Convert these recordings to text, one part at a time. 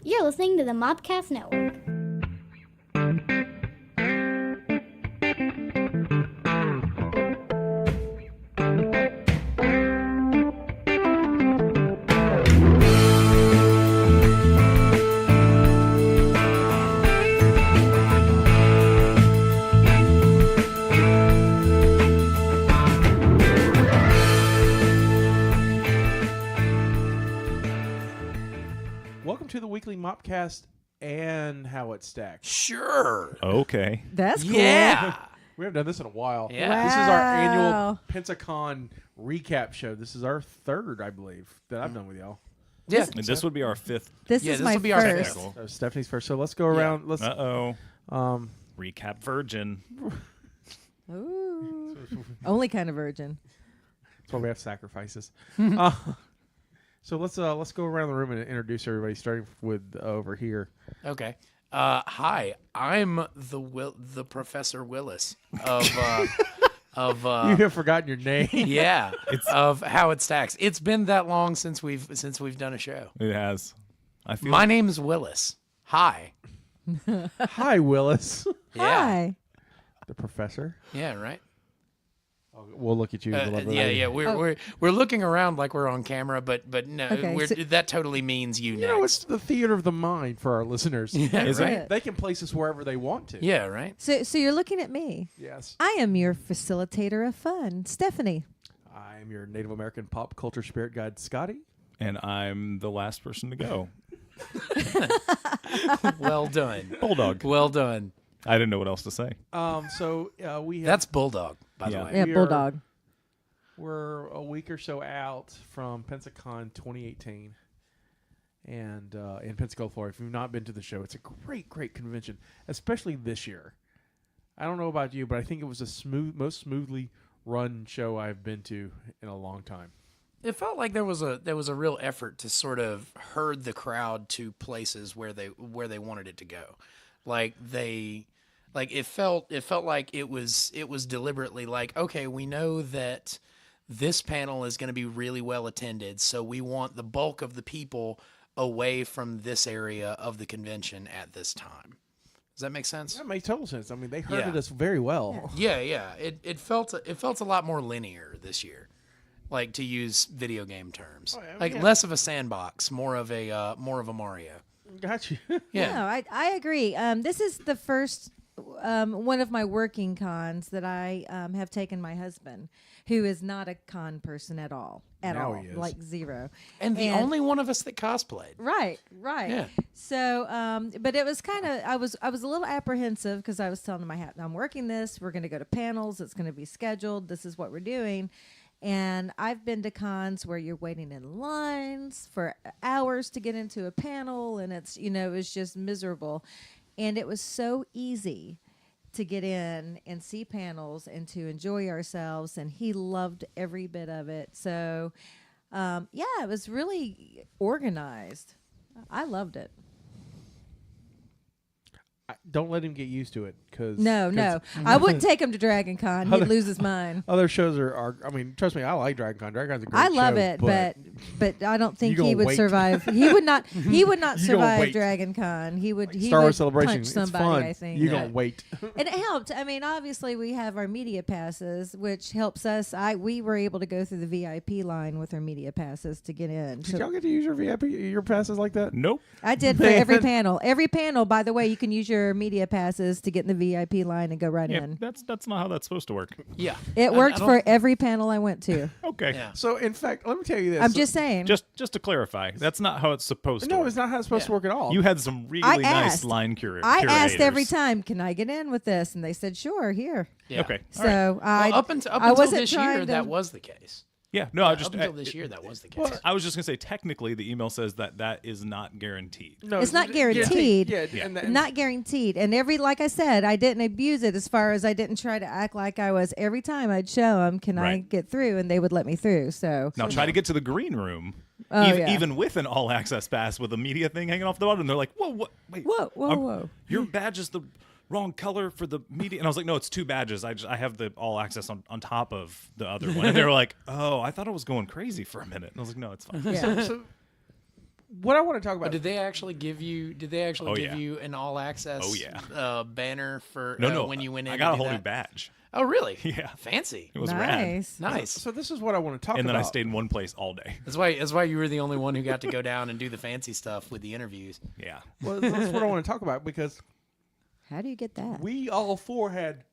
You're listening to the Mopcast Network. Welcome to the Weekly Mopcast and How It Stacks. Sure. Okay. That's cool. Yeah. We haven't done this in a while. Yeah. Wow. This is our annual Pensacon recap show. This is our third, I believe, that I've done with y'all. Yeah. And this would be our fifth. This Yeah, is this my will be our first. fifth. So Stephanie's first. So let's go around. Let's. Recap Virgin. Ooh. Only kind of virgin. That's why we have sacrifices. So let's go around the room and introduce everybody, starting with over here. Okay. Hi, I'm the Professor Willis of You have forgotten your name. yeah of How It Stacks. It's been that long since we've done a show. It has. I feel My name's Willis. Hi. Hi, Willis. Yeah. Hi. The professor. Yeah. Right. We'll look at you. the lovely lady. Yeah. We're looking around like we're on camera, but no, Okay, so- that totally means you You next. know, it's the theater of the mind for our listeners. Yeah, Is right. it? They can place us wherever they want to. Yeah. Right. So you're looking at me. Yes. I am your facilitator of fun, Stephanie. I'm your Native American pop culture spirit guide, Scotty. and I'm the last person to go. Well done. Bulldog. Well done. I didn't know what else to say. So we have. That's Bulldog, by the Yeah. way. Yeah, We are- bulldog. We're a week or so out from Pensacon 2018, and in Pensacola, Florida. If you've not been to the show, it's a great convention, especially this year. I don't know about you, but I think it was the most smoothly run show I've been to in a long time. It felt like there was a real effort to sort of herd the crowd to places where they wanted it to go. It felt like it was deliberately like, okay, we know that this panel is going to be really well attended, so we want the bulk of the people away from this area of the convention at this time. Does that make sense? That makes total sense. I mean, they herded Yeah. us very well. Yeah. It felt a lot more linear this year, like, to use video game terms. Oh, yeah, like yeah. less of a sandbox, more of a Mario. Got you. Yeah. No, I agree. This is the first one of my working cons that I have taken my husband, who is not a con person at all. Now he is. Like zero. And the only one of us that cosplayed. Right. Yeah. So, but it was kind of, I was a little apprehensive because I was telling him I'm working this. We're going to go to panels. It's going to be scheduled. This is what we're doing. And I've been to cons where you're waiting in lines for hours to get into a panel, and it's just miserable. And it was so easy to get in and see panels and to enjoy ourselves, and he loved every bit of it. So, it was really organized. I loved it. Don't let him get used to it, because No. I wouldn't take him to Dragon Con. He'd lose his mind. Other shows are. I mean, trust me, I like Dragon Con. Dragon Con's a great I love show, it, but I don't think You he gonna would wait. survive. He would not. He would not You gonna survive wait. Dragon Con. He would. He Star would Wars Celebration. punch It's somebody. fun. I think. You gonna wait? And it helped. I mean, obviously, we have our media passes, which helps us. We were able to go through the VIP line with our media passes to get in. Did So y'all get to use your passes like that? Nope. I did for every panel. Every panel, by the way, you can use your media passes to get in the VIP line and go right Yeah, in. that's not how that's supposed to work. Yeah. It worked for every panel I went to. Okay. Yeah. So, in fact, let me tell you this. I'm just saying. Just to clarify, that's not how it's supposed to no, work. it's not how it's supposed to work at all. You had some really I nice asked. line I asked every curators. time, "Can I get in with this?" And they said, "Sure, here." Yeah. Okay. All right. So Up until I wasn't this year, trying to- that was the case. Yeah. No, I Up just until this year, that was the case. I was just gonna say technically the email says that is not guaranteed. No, It's not yeah, guaranteed. Yeah, Yeah. and Not guaranteed. And like I said, I didn't abuse it as far as I didn't try to act like I was. Every time I'd show them, "Can I Right. get through?" And they would let me through. So Now try to get to the green room, Oh, yeah. even with an all access pass with a media thing hanging off the bottom. They're like, "Whoa, what? Wait, whoa. your badge is the wrong color for the media." And I was like, "No, it's two badges. I have the all access on top of the other one." And they were like, "Oh, I thought I was going crazy for a minute." And I was like, "No, it's fine." Yeah. So what I want to talk about. But did they actually give you? Did they actually Oh, give yeah. you an all access? Oh, yeah. Banner for No, when you went in. I got to a do whole new that? badge. Oh, really? Yeah. Fancy. It was rad. Nice. Nice. So this is what I want to talk And then about. I stayed in one place all day. That's why you were the only one who got to go down and do the fancy stuff with the interviews. Yeah. Well, that's what I want to talk about because How do you get that? we all four had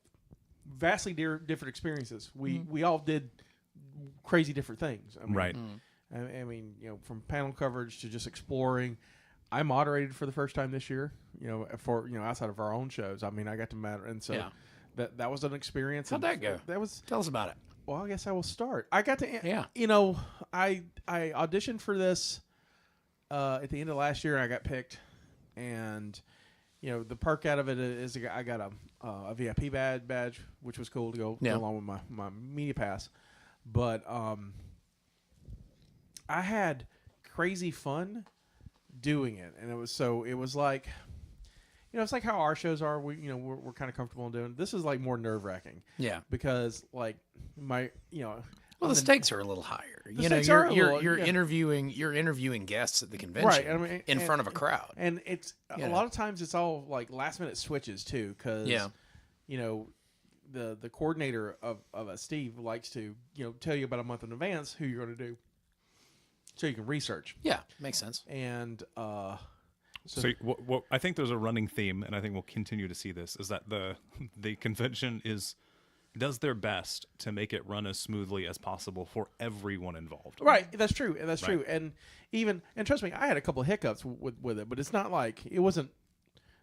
vastly different experiences. We all did crazy different things. I mean, Right. I mean, from panel coverage to just exploring. I moderated for the first time this year. For outside of our own shows. I mean, I got to matter, and so that was an experience. How'd and that go? That was. Tell us about it. Well, I guess I will start. I got to. Yeah. I auditioned for this at the end of last year, and I got picked, and. The perk out of it is I got a VIP badge, which was cool to go along with my media pass. But I had crazy fun doing it, and it was like, it's like how our shows are. We're kind of comfortable in doing. This is like more nerve wracking. Yeah. Because like Well, the stakes are a little higher. stakes are a little, You're interviewing guests at the convention, Right, I mean, in front of a crowd. And it's a lot of times it's all like last minute switches too, because the coordinator of Steve likes to tell you about a month in advance who you're going to do, so you can research. Yeah, makes sense. And So what I think there's a running theme, and I think we'll continue to see this, is that the convention does their best to make it run as smoothly as possible for everyone involved. Right, that's true, and that's Right. true, and trust me, I had a couple of hiccups with it, but it's not like it wasn't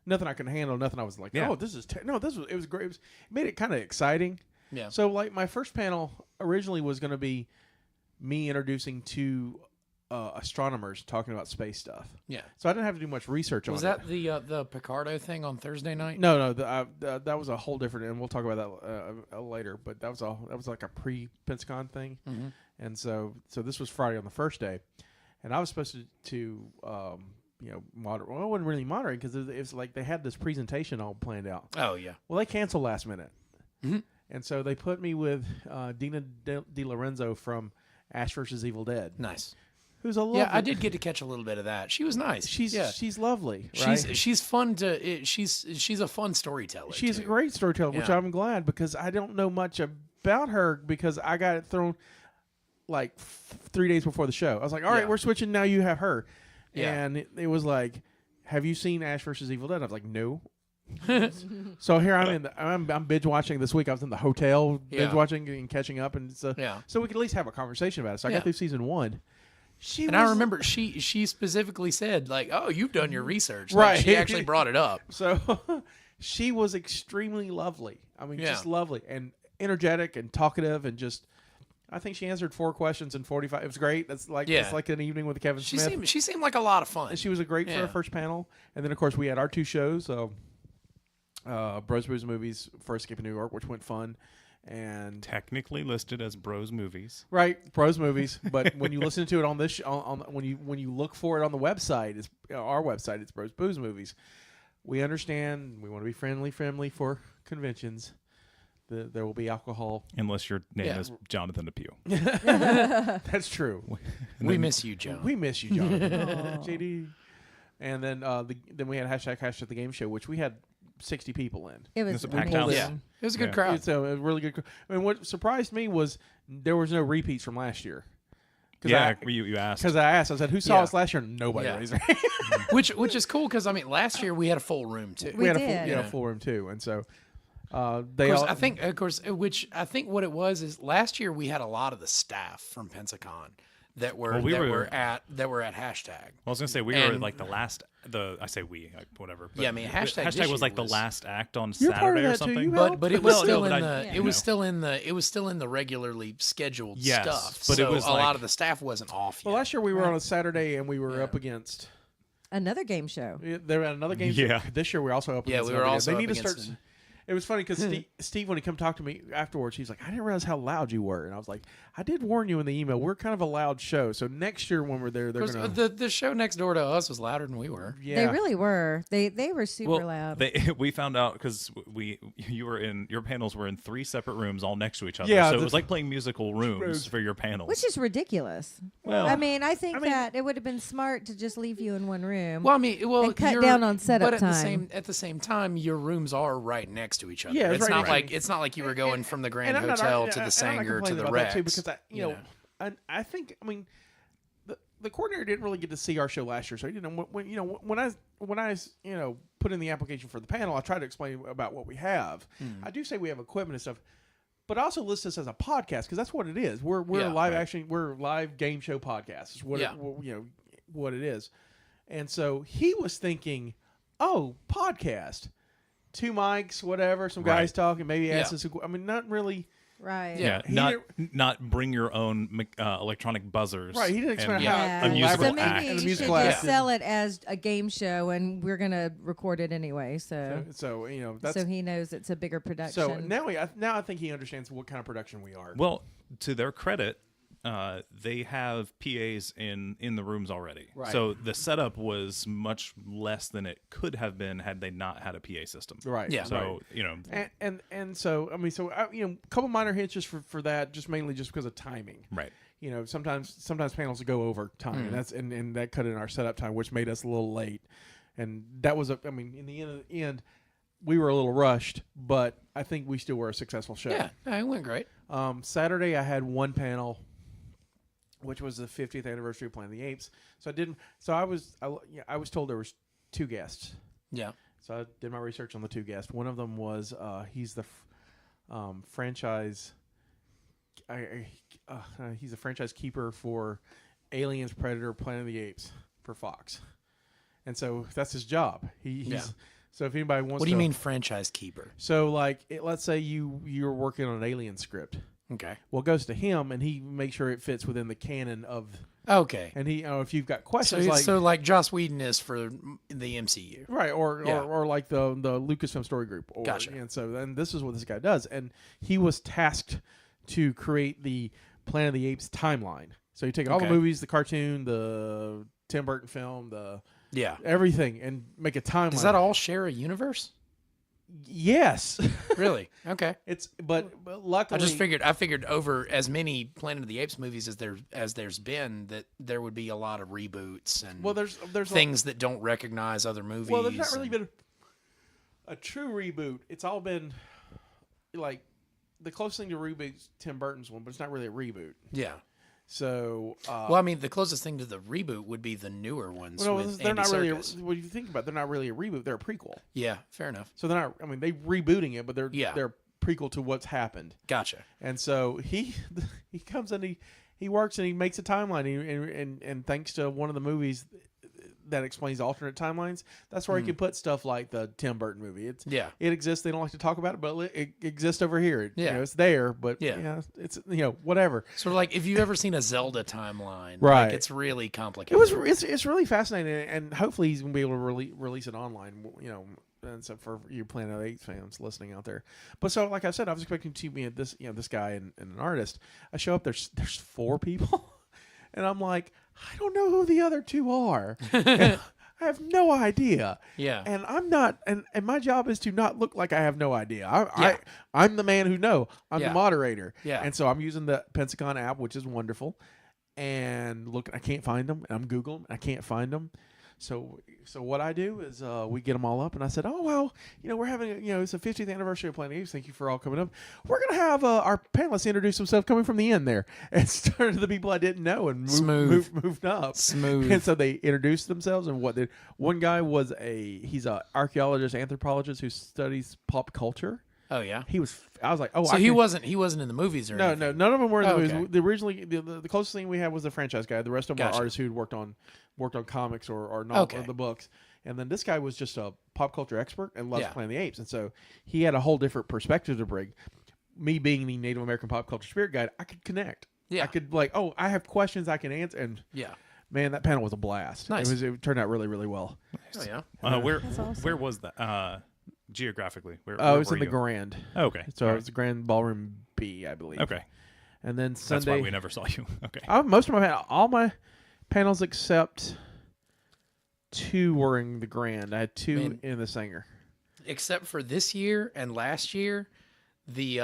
nothing I could handle. Nothing I was like, Yeah. oh, this is it was great. It made it kind of exciting. Yeah. So like my first panel originally was going to be me introducing two astronomers talking about space stuff. Yeah. So I didn't have to do much research on it. Was that the Picardo thing on Thursday night? No, that was a whole different, and we'll talk about that later. But that was like a pre-Pensacon thing, and so this was Friday on the first day, and I was supposed to moderate. Well, I wasn't really moderating because it was like they had this presentation all planned out. Oh yeah. Well, they canceled last minute, and so they put me with Dina De Lorenzo from Ash vs. Evil Dead. Nice. Who's a lovely. Yeah, I did get to catch a little bit of that. She was nice. She's lovely. Right? She's fun to. She's a fun storyteller. She's too. a great storyteller, which Yeah. I'm glad because I don't know much about her because I got it thrown like 3 days before the show. I was like, all right, Yeah. we're switching now. You have her, Yeah. and it was like, have you seen Ash vs. Evil Dead? I was like, no. So here I'm binge watching this week. I was in the hotel binge Yeah. watching and catching up, and so we could at least have a conversation about it. So I Yeah. got through season 1. I remember she specifically said like, "Oh, you've done your research." Like, Right. She actually brought it up. So she was extremely lovely. I mean, Yeah. just lovely and energetic and talkative and just. I think she answered 4 questions in 45. It was great. It's like an evening with Kevin Smith. She seemed like a lot of fun. And she was great for Yeah. her first panel. And then of course we had our 2 shows, Bros Booze Movies for Escape New York, which went fun, and Technically listed as Bros Movies. right Bros Movies. But when you listen to it on this when you look for it on the website, it's our website. It's Bros Booze Movies. We understand. We want to be friendly for conventions. There will be alcohol. Unless your name is Jonathan DePew. That's true. We miss you, Joe. We miss you, Jonathan. JD. And then then we had hashtag the game show, which we had 60 people in. It was It's a packed amazing. house. Yeah, it was a good Yeah. crowd. It's a really good. I mean, what surprised me was there was no repeats from last year. Yeah, you asked. Because I asked, I said, "Who saw Yeah. us last year?" Nobody Yeah. raised their hand. which is cool because I mean last year we had a full room too. We had did. a full room too, and so Of they course, all. I think what it was is last year we had a lot of the staff from Pensacon that were Well, we were- at hashtag. I was gonna say we were And- like I say we, like, whatever. But Yeah, I mean, hashtag this was like year the was- last act on You're part of Saturday or that, too. something. You But it was Well, still no, in but the I- it was no. still in the regularly scheduled Yes, stuff. but it so was a lot like- of the staff wasn't off Well, yet. last year we were on a Saturday, and we were up against. Another game show. There were another game. Yeah. This year we're also up. Yeah, against we were another game. also They up need to against start. It was funny because Steve, when he come talk to me afterwards, he's like, I didn't realize how loud you were. And I was like, I did warn you in the email. We're kind of a loud show. So next year when we're there, they're going to... The show next door to us was louder than we were. Yeah. They really were. They were super loud. We found out because your panels were in 3 separate rooms all next to each other. Yeah, so it was like playing musical rooms for your panels. Which is ridiculous. Well, I mean, I think that it would have been smart to just leave you in one room. Well, I mean, and cut down on setup time. At the same time, your rooms are right next to each other. Yeah, it's right not next like to it's not like you were going from the Grand And I'm not Hotel arguing- to the and I'm not Sanger to complaining the about that Rex. too, because I think, I mean, the coordinator didn't really get to see our show last year. So, when I put in the application for the panel, I try to explain about what we have. I do say we have equipment and stuff, but I also list this as a podcast because that's what it is. We're a live action, we're a live game show podcast. Is what what it is. And so he was thinking, oh, podcast, 2 mics, whatever, some guys talking, maybe ask us. I mean, not really. Right. Yeah, not bring your own electronic buzzers. Right, he didn't explain how a musical so maybe act. you And a should musical just act. sell it as a game show, and we're gonna record it anyway. So that's he knows it's a bigger production. so now I think he understands what kind of production we are. Well, to their credit, they have PAs in the rooms already. Right. So the setup was much less than it could have been had they not had a PA system. Right. Yeah. So and so I mean, a couple minor hitches for that, just mainly just because of timing. Right. Sometimes panels go over time, and that's and that cut in our setup time, which made us a little late. And that was in the end, we were a little rushed, but I think we still were a successful show. Yeah, it went great. Saturday I had one panel, which was the 50th anniversary of Planet of the Apes. I was told there was 2 guests. Yeah. So I did my research on the 2 guests. One of them was he's the franchise. He's a franchise keeper for Aliens, Predator, Planet of the Apes for Fox, and so that's his job. He's so if anybody wants. What do you mean franchise keeper? So let's say you're working on an Alien script. Okay. Well, it goes to him, and he makes sure it fits within the canon of. Okay. And he, if you've got questions, so like Joss Whedon is for the MCU, right? Or like the Lucasfilm Story Group. Gotcha. And so then this is what this guy does, and he was tasked to create the Planet of the Apes timeline. So you take all the movies, the cartoon, the Tim Burton film, everything, and make a timeline. Does that all share a universe? Yes. Really? Okay. But luckily I figured over as many Planet of the Apes movies as there's been that there would be a lot of reboots and there's things that don't recognize other movies. Well, there's not really been a true reboot. It's all been like the closest thing to reboot is Tim Burton's one, but it's not really a reboot. Yeah. So, well, I mean, the closest thing to the reboot would be the newer ones. Well, with they're Andy not really. Serkis. What do you think about? They're not really a reboot. They're a prequel. Yeah, fair enough. So they're not. I mean, they rebooting it, but they're prequel to what's happened. Gotcha. And so he comes in, he works and he makes a timeline, and thanks to one of the movies that explains alternate timelines, that's where he can put stuff like the Tim Burton movie. It exists. They don't like to talk about it, but it exists over here. It's there, but it's whatever. Sort of like if you've ever seen a Zelda timeline, right? Like it's really complicated. It's really fascinating, and hopefully he's gonna be able to release it online. And so for you Planet of the Apes fans listening out there, but so like I said, I was expecting to be this guy and an artist. I show up, there's 4 people. And I'm like, I don't know who the other 2 are. I have no idea. Yeah. And I'm not, and my job is to not look like I have no idea. I'm the man who know. I'm the moderator. Yeah. And so I'm using the Pensacon app, which is wonderful. And look, I can't find them. And I'm Googling, I can't find them. So what I do is we get them all up, and I said, oh, well, we're having, it's the 50th anniversary of Planet of the Apes. Thank you for all coming up. We're going to have our panelists introduce themselves coming from the end there. And started to the people I didn't know and moved up. Smooth. And so they introduced themselves and one guy was he's an archaeologist, anthropologist who studies pop culture. Oh yeah. I was like, oh, so he wasn't in the movies or anything? No, none of them were in the movies. Okay. Originally, the closest thing we had was the franchise guy. The rest of them are artists who'd worked on comics or novels or the books. And then this guy was just a pop culture expert and loves Planet of the Apes. And so he had a whole different perspective to bring. Me being the Native American pop culture spirit guide, I could connect. Yeah. I could I have questions I can answer. And man, that panel was a blast. Nice. It turned out really, really well. Oh yeah. Where was that? geographically? Where it was were in the you? Grand. Oh, okay. So All it right. was the Grand Ballroom B, I believe. Okay. And then That's Sunday, why we never saw you. Okay. most of all my panels except 2 were in the Grand. I had 2 Man. in the Sanger. Except for this year and last year, the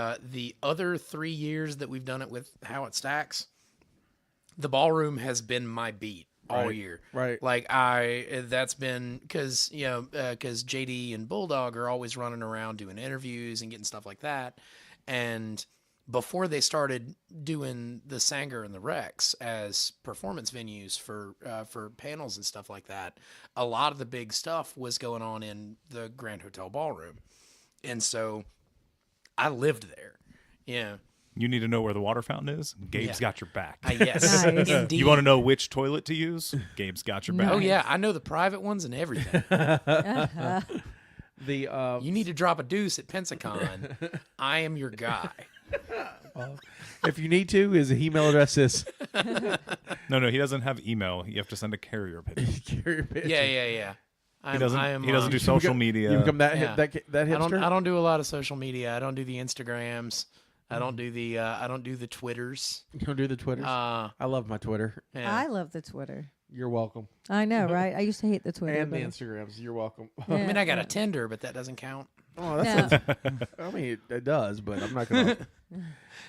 other 3 years that we've done it with How It Stacks, the ballroom has been my beat all Right. year. Right. Like that's been because JD and Bulldog are always running around doing interviews and getting stuff like that, and before they started doing the Sanger and the Rex as performance venues for panels and stuff like that, a lot of the big stuff was going on in the Grand Hotel Ballroom, and so I lived there. Yeah. You need to know where the water fountain is? Gabe's got your back. Yes, Nice. indeed. You want to know which toilet to use? Gabe's got your back. Oh yeah, I know the private ones and everything. The You need to drop a deuce at Pensacon. I am your guy. if you need to, his email address is No, he doesn't have email. You have to send a carrier pigeon. carrier pigeon. Yeah. He doesn't do social media. You become that Yeah. that hipster. I don't do a lot of social media. I don't do the Instagrams. I don't do the Twitters. You don't do the Twitters. I love my Twitter. Yeah. I love the Twitter. You're welcome. I know, right? I used to hate the Twitter. And the but- Instagrams. You're welcome. Yeah, I mean, I got yeah. a Tinder, but that doesn't count. Oh, that's No. I mean, it does, but I'm not gonna.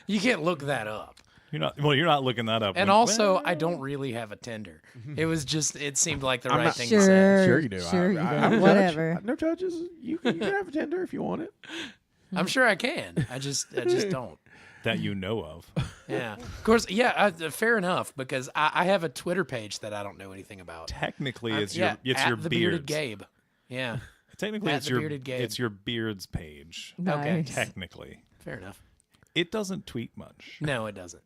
You can't look that up. You're not looking that up. And when- also, I don't really have a Tinder. It seemed like the I'm right not- thing to say. Sure, Sure you do. Sure, you do. I don't judge. Whatever. No judges. You can have a Tinder if you want it. I'm sure I can. I just don't. that you know of. Yeah. Of course. Yeah. Fair enough. Because I have a Twitter page that I don't know anything about. Technically, at it's your the bearded beards. Gabe. Yeah. Technically, at it's the your bearded Gabe. it's your beards page. Okay. Nice. Technically, Fair enough. it doesn't tweet much No, it doesn't.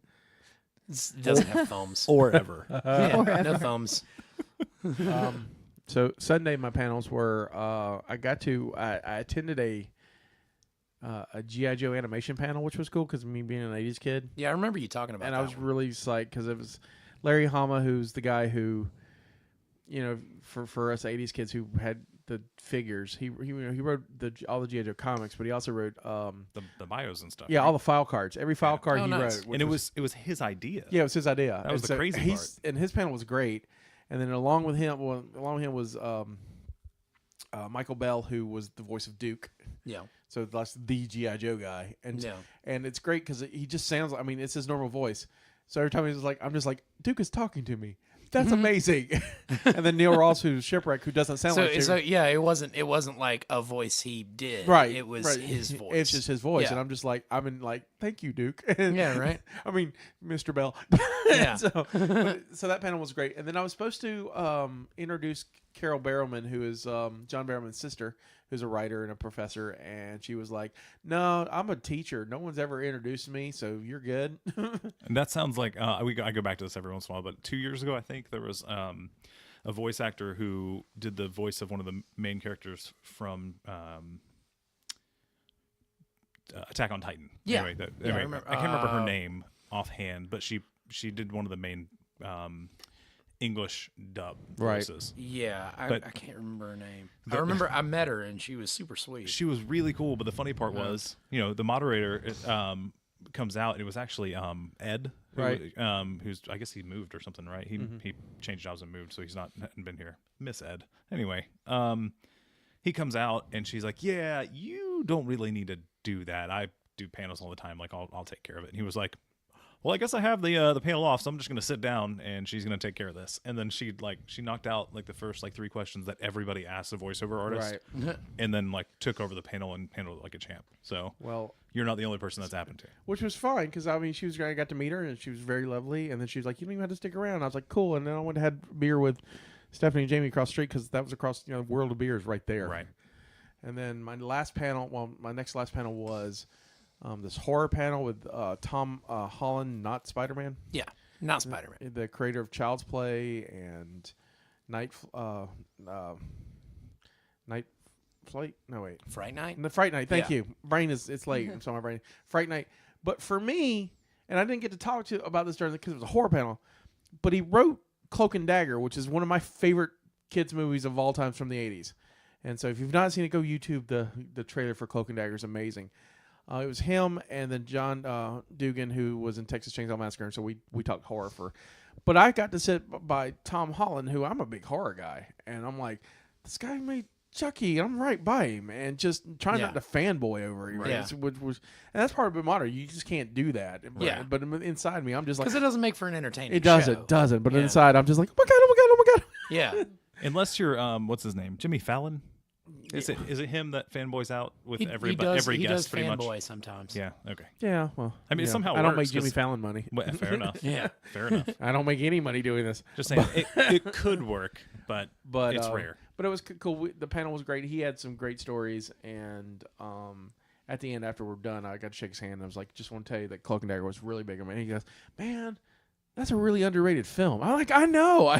It doesn't have thumbs. or ever. Yeah, no thumbs. So Sunday, my panels were. I attended a GI Joe animation panel, which was cool because me being an '80s kid, Yeah, I remember you talking about and that. I was one. really psyched because it was Larry Hama, who's the guy who, for us '80s kids who had the figures. He wrote all the GI Joe comics, but he also wrote The bios and stuff. yeah, right? all the file cards. Every file card Oh, he nice. wrote, which and it was his idea. yeah, it was his idea. That was And the crazy part. And his panel was great. And then along with him was Michael Bell, who was the voice of Duke. Yeah. So that's the GI Joe guy, and Yeah. and it's great because he just sounds. I mean, it's his normal voice. So every time he's like, I'm just like, Duke is talking to me. That's amazing. And then Neil Ross, who's Shipwreck, who doesn't sound like So Shipwreck. yeah, it wasn't like a voice he did. Right, It was right. his voice. It's just his voice, Yeah. and I'm just like, thank you, Duke. And, Yeah, right. I mean, Mr. Bell. Yeah. so that panel was great, and then I was supposed to introduce Carol Barrowman, who is John Barrowman's sister, who's a writer and a professor, and she was like, "No, I'm a teacher. No one's ever introduced me, so you're good." And that sounds like I go back to this every once in a while, but 2 years ago, I think there was a voice actor who did the voice of one of the main characters from Attack on Titan. Yeah. Anyway, I remember. I can't remember her name offhand, but she did one of the main English dub Right. voices. Yeah, I But- can't remember her name. I remember I met her and she was super sweet. She was really cool, but the funny part was, the moderator comes out, and it was actually Ed, who, Right. who's, I guess he moved or something, right? He changed jobs and moved, so he's hadn't been here. Miss Ed. Anyway, he comes out, and she's like, "Yeah, you don't really need to do that. I do panels all the time. Like, I'll take care of it." And he was like, "Well, I guess I have the panel off, so I'm just gonna sit down, and she's gonna take care of this." And then she knocked out the first 3 questions that everybody asked a voiceover artist, Right. and then took over the panel and handled it like a champ. So Well, you're not the only person that's happened to. which was fine because I mean, I got to meet her, and she was very lovely. And then she was like, "You don't even have to stick around." I was like, "Cool." And then I went and had beer with Stephanie and Jamie across the street because that was across World of Beers right there. Right. And then my next last panel was this horror panel with Tom Holland, not Spider-Man, Yeah, not Spider-Man. the creator of Child's Play and Night Flight. No, wait. Fright Night. The Fright Night. Thank Yeah. you. Brain it's late. I'm sorry, my brain. Fright Night. But for me, and I didn't get to talk to about this during because it was a horror panel, but he wrote Cloak and Dagger, which is one of my favorite kids movies of all times from the 80s. And so if you've not seen it, go YouTube the trailer for Cloak and Dagger is amazing. It was him and then John Dugan, who was in Texas Chainsaw Massacre, and so we talked horror for. But I got to sit by Tom Holland, who I'm a big horror guy, and I'm like, this guy made Chucky, and I'm right by him, and just trying not to fanboy over him. Right? Yeah. Which was, and that's part of Bimodder. You just can't do that. Yeah. But inside me, I'm just like, Because it doesn't make for an entertaining it doesn't, show. doesn't. But Yeah. inside, I'm just like, oh my god, oh my god, oh my god. Yeah. Unless you're what's his name, Jimmy Fallon. Is it him that fanboys out with every he guest does pretty much? fanboy sometimes. Yeah. Okay. Yeah, well, I mean, yeah. somehow I don't works make Jimmy 'cause- Fallon money. Well, fair enough. Yeah. Fair enough. I don't make any money doing this. Just saying, it could work, but it's rare. But it was cool. The panel was great. He had some great stories, and at the end, after we're done, I got to shake his hand. And I was like, just want to tell you that Cloak and Dagger was really big. I mean, he goes, man, that's a really underrated film. I'm like, I know.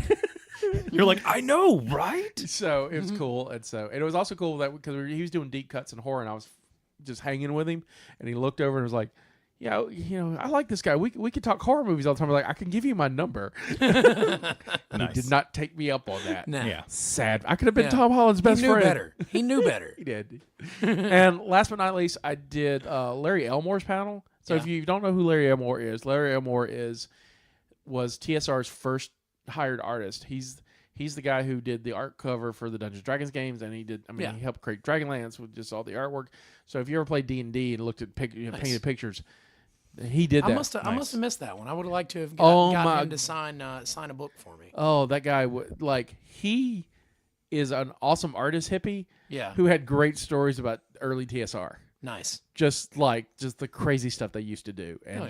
You're like, I know, right? So it was cool, and it was also cool that because he was doing deep cuts and horror, and I was just hanging with him, and he looked over and was like, "Yeah, I like this guy. We could talk horror movies all the time." I'm like, I can give you my number. Nice. He did not take me up on that. Nah. Yeah. Sad. I could have been Yeah. Tom Holland's best He knew friend. better. He knew better. He did. And last but not least, I did Larry Elmore's panel. So if Yeah. you don't know who Larry Elmore was TSR's first hired artist. He's the guy who did the art cover for the Dungeons and Dragons games, and he helped create Dragonlance with just all the artwork. So if you ever played D&D and looked at painted pictures, he did that. I must have missed that one. I would have liked to have Oh gotten my- him to sign a book for me. Oh, that guy he is an awesome artist hippie Yeah. who had great stories about early TSR. Nice. Just the crazy stuff they used to do, and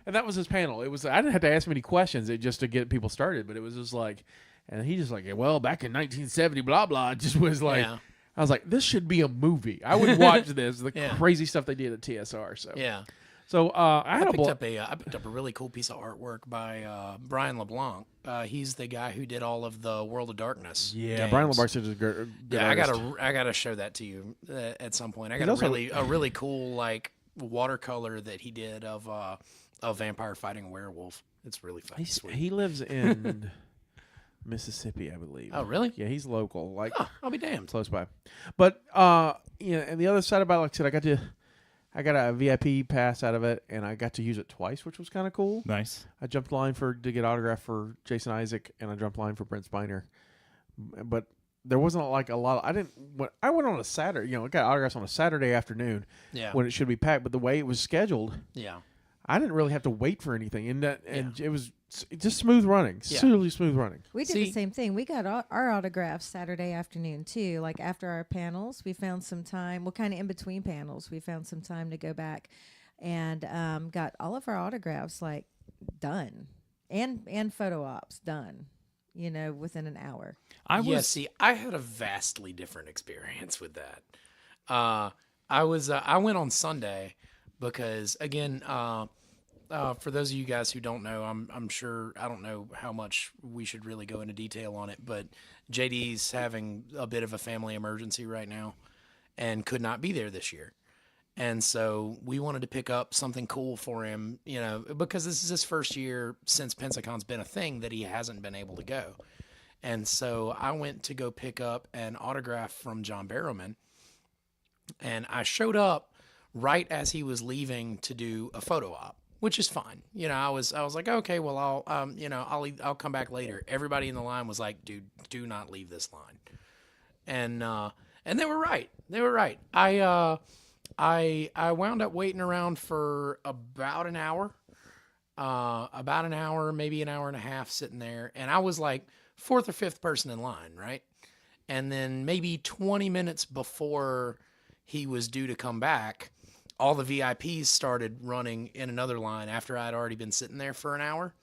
and that was his panel. It was I didn't have to ask many questions just to get people started, but it was just like, and he just like, well, back in 1970, blah blah. It just was like, Yeah. I was like, this should be a movie. I would watch this. The Yeah. crazy stuff they did at TSR. So Yeah. So I had I a picked up a really cool piece of artwork by Brian LeBlanc. He's the guy who did all of the World of Darkness. yeah. games. Brian LeBarc is a good Yeah, artist. I gotta show that to you at some point. I He's got also- a really cool like watercolor that he did of a vampire fighting a werewolf. It's really fucking sweet. He lives in Mississippi, I believe. Oh, really? Yeah, he's local, like Huh, I'll be damned. close by. But and the other side about it, like I said, I got a VIP pass out of it, and I got to use it twice, which was kind of cool. Nice. I jumped line to get autograph for Jason Isaac, and I jumped line for Brent Spiner. But there wasn't like a lot. I went on a Saturday. I got autographs on a Saturday afternoon Yeah. when it should be packed. But the way it was scheduled, Yeah. I didn't really have to wait for anything, and it was just smooth running, really smooth running. We did the same thing. We got our autographs Saturday afternoon too. Like after our panels, we found some time. Well, kind of in between panels, we found some time to go back and got all of our autographs like done and photo ops done. Within an hour. I had a vastly different experience with that. I went on Sunday because again, for those of you guys who don't know, I'm sure I don't know how much we should really go into detail on it, but JD's having a bit of a family emergency right now and could not be there this year. And so we wanted to pick up something cool for him, because this is his first year since Pensacon's been a thing that he hasn't been able to go. And so I went to go pick up an autograph from John Barrowman, and I showed up right as he was leaving to do a photo op, which is fine. I was like, okay, well, I'll come back later. Everybody in the line was like, dude, do not leave this line. And they were right. They were right. I wound up waiting around for about an hour, maybe an hour and a half sitting there. And I was like fourth or fifth person in line. Right. And then maybe 20 minutes before he was due to come back, all the VIPs started running in another line after I'd already been sitting there for an hour.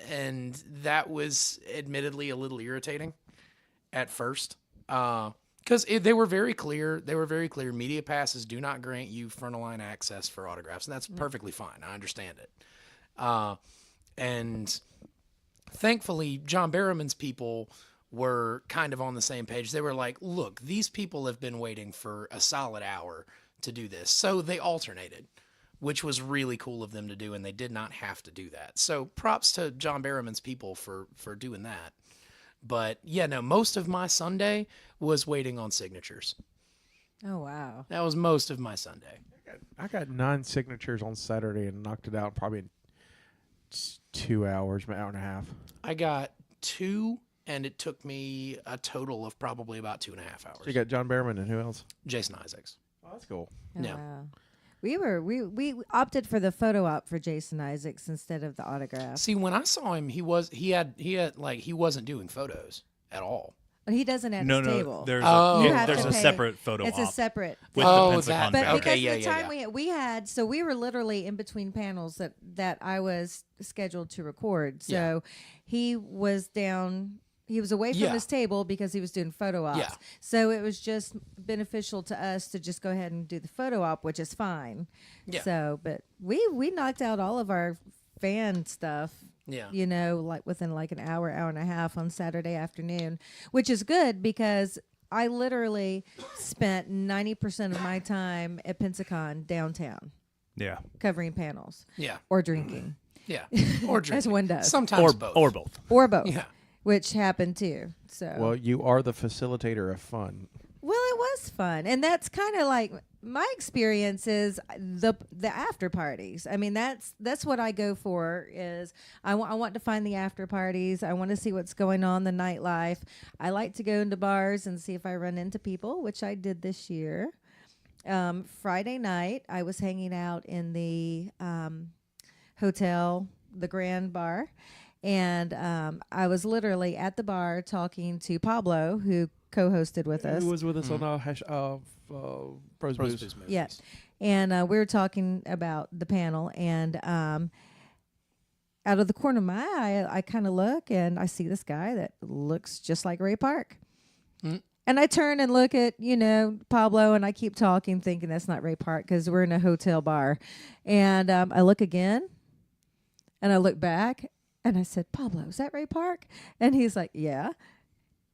And that was admittedly a little irritating at first. Because they were very clear. They were very clear. Media passes do not grant you front of line access for autographs, and that's perfectly fine. I understand it. And thankfully, John Barrowman's people were kind of on the same page. They were like, "Look, these people have been waiting for a solid hour to do this," so they alternated, which was really cool of them to do, and they did not have to do that. So props to John Barrowman's people for doing that. But yeah, no, most of my Sunday was waiting on signatures. Oh, wow. That was most of my Sunday. I got 9 signatures on Saturday and knocked it out probably in 2 hours, an hour and a half. I got 2, and it took me a total of probably about 2.5 hours. So you got John Behrman and who else? Jason Isaacs. Oh, that's cool. Oh, Yeah. wow. We opted for the photo op for Jason Isaacs instead of the autograph. See, when I saw him, he wasn't doing photos at all. He doesn't at No, his no, table. there's Oh. You have there's to a pay. separate photo It's op a separate. with Oh, the Pensacon that- But family. because Okay, yeah, the yeah, time yeah. we were literally in between panels that I was scheduled to record. So Yeah. he was down. He was away from Yeah. his table because he was doing photo ops. Yeah. So it was just beneficial to us to just go ahead and do the photo op, which is fine. Yeah. So, but we knocked out all of our fan stuff. Yeah. You know, like within like an hour and a half on Saturday afternoon, which is good because I literally spent 90% of my time at Pensacon downtown Yeah. covering panels Yeah. or drinking Yeah. Or drinking. as one does, Sometimes both. Or both. or both, Yeah. which happened too. So Well, you are the facilitator of fun. Well, it was fun, and that's kind of like my experience is the after parties. I mean, that's what I go for. Is I want to find the after parties. I want to see what's going on the nightlife. I like to go into bars and see if I run into people, which I did this year. Friday night, I was hanging out in the hotel, the Grand Bar. And I was literally at the bar talking to Pablo, who co-hosted with us. Who was with us on Pros Rose Booze. Booze movies. Yeah. And we were talking about the panel. And out of the corner of my eye, I kind of look and I see this guy that looks just like Ray Park. Mm. And I turn and look at, Pablo, and I keep talking, thinking that's not Ray Park because we're in a hotel bar. And I look again, and I look back, and I said, Pablo, is that Ray Park? And he's like, yeah.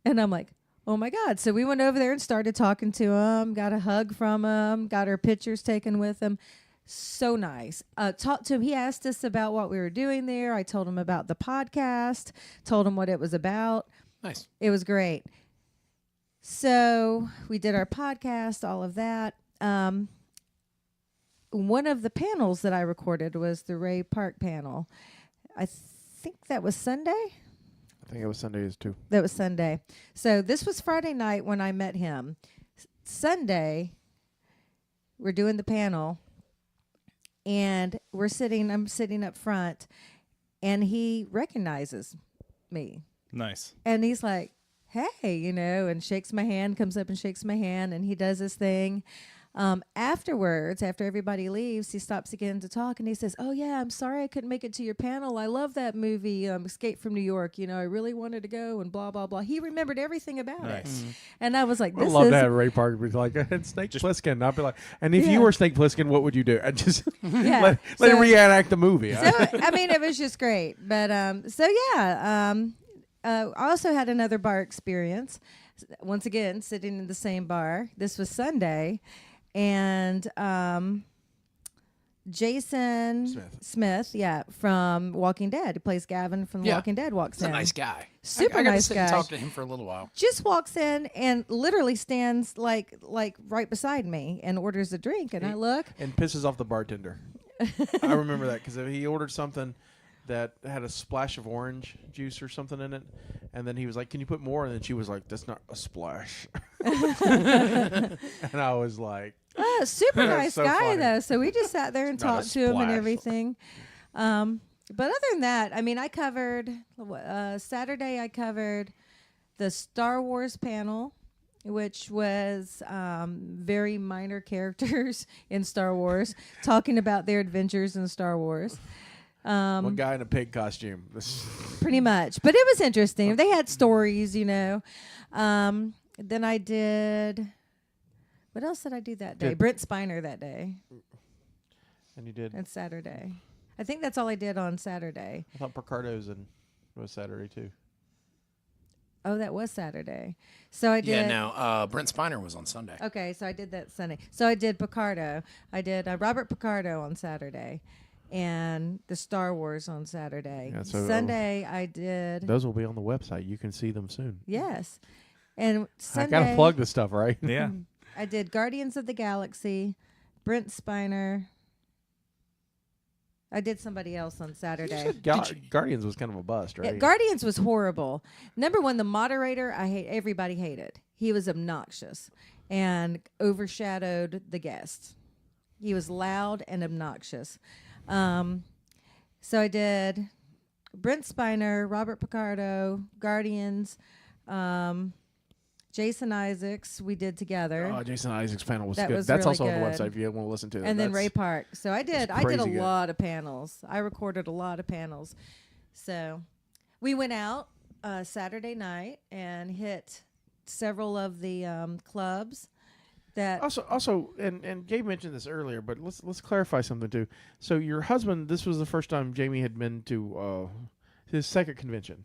And I'm like, oh, my God. So we went over there and started talking to him, got a hug from him, got our pictures taken with him. So nice. Talked to him. He asked us about what we were doing there. I told him about the podcast, told him what it was about. Nice. It was great. So we did our podcast, all of that. One of the panels that I recorded was the Ray Park panel. I think that was Sunday. I think it was Sundays too. That was Sunday. So this was Friday night when I met him. Sunday, we're doing the panel, and I'm sitting up front, and he recognizes me. Nice. And he's like, hey, and shakes my hand, comes up and shakes my hand, and he does his thing. Afterwards, after everybody leaves, he stops again to talk, and he says, oh, yeah, I'm sorry I couldn't make it to your panel. I love that movie, Escape from New York. I really wanted to go, and blah, blah, blah. He remembered everything about it. Nice. And I was like, I this love is... that Ray Park was like, Snake Plissken. I'd be like, and if you were Snake Plissken, what would you do? I just Yeah. let So- him reenact the movie. So, I mean, it was just great. But, I also had another bar experience. Once again, sitting in the same bar. This was Sunday. And Jason Smith, from Walking Dead, who plays Gavin from Yeah. Walking Dead, walks He's a in. nice guy. Super I got nice to sit guy. and talk to him for a little while. Just walks in and literally stands like right beside me and orders a drink. And I look. and pisses off the bartender. I remember that because he ordered something that had a splash of orange juice or something in it, and then he was like, "Can you put more?" And then she was like, "That's not a splash." And I was like, Super That's nice so guy, funny. though. So we just sat there and It's not a talked to him and splash. everything. But other than that, I mean, I covered Saturday. I covered the Star Wars panel, which was very minor characters in Star Wars talking about their adventures in Star Wars. one guy in a pig costume. Pretty much. But it was interesting. They had stories, Then I did... What else did I do that day? Did- Brent Spiner that day. And you did. And Saturday. I think that's all I did on Saturday. I thought Picardo's was Saturday too. Oh, that was Saturday. So I did... Yeah, no. Brent Spiner was on Sunday. Okay, so I did that Sunday. So I did Picardo. I did Robert Picardo on Saturday. and the Star Wars on Saturday. Yeah, so, Sunday I did. Those will be on the website. You can see them soon. Yes. And Sunday, I gotta plug this stuff, right? Yeah. I did Guardians of the Galaxy, Brent Spiner. I did somebody else on Saturday. Guardians was kind of a bust, right? Yeah, Guardians was horrible. Number one, the moderator, everybody hated. He was obnoxious and overshadowed the guests. He was loud and obnoxious. So I did Brent Spiner, Robert Picardo, Guardians, Jason Isaacs. We did together. Oh, Jason Isaacs' panel was That good. was That's really also on the good. website if you want to listen to it. And then That's- Ray Park. So I did a crazy good. lot of panels. I recorded a lot of panels. So we went out Saturday night and hit several of the clubs that Also, and Gabe mentioned this earlier, but let's clarify something too. So your husband, this was the first time Jamie had been to his second convention.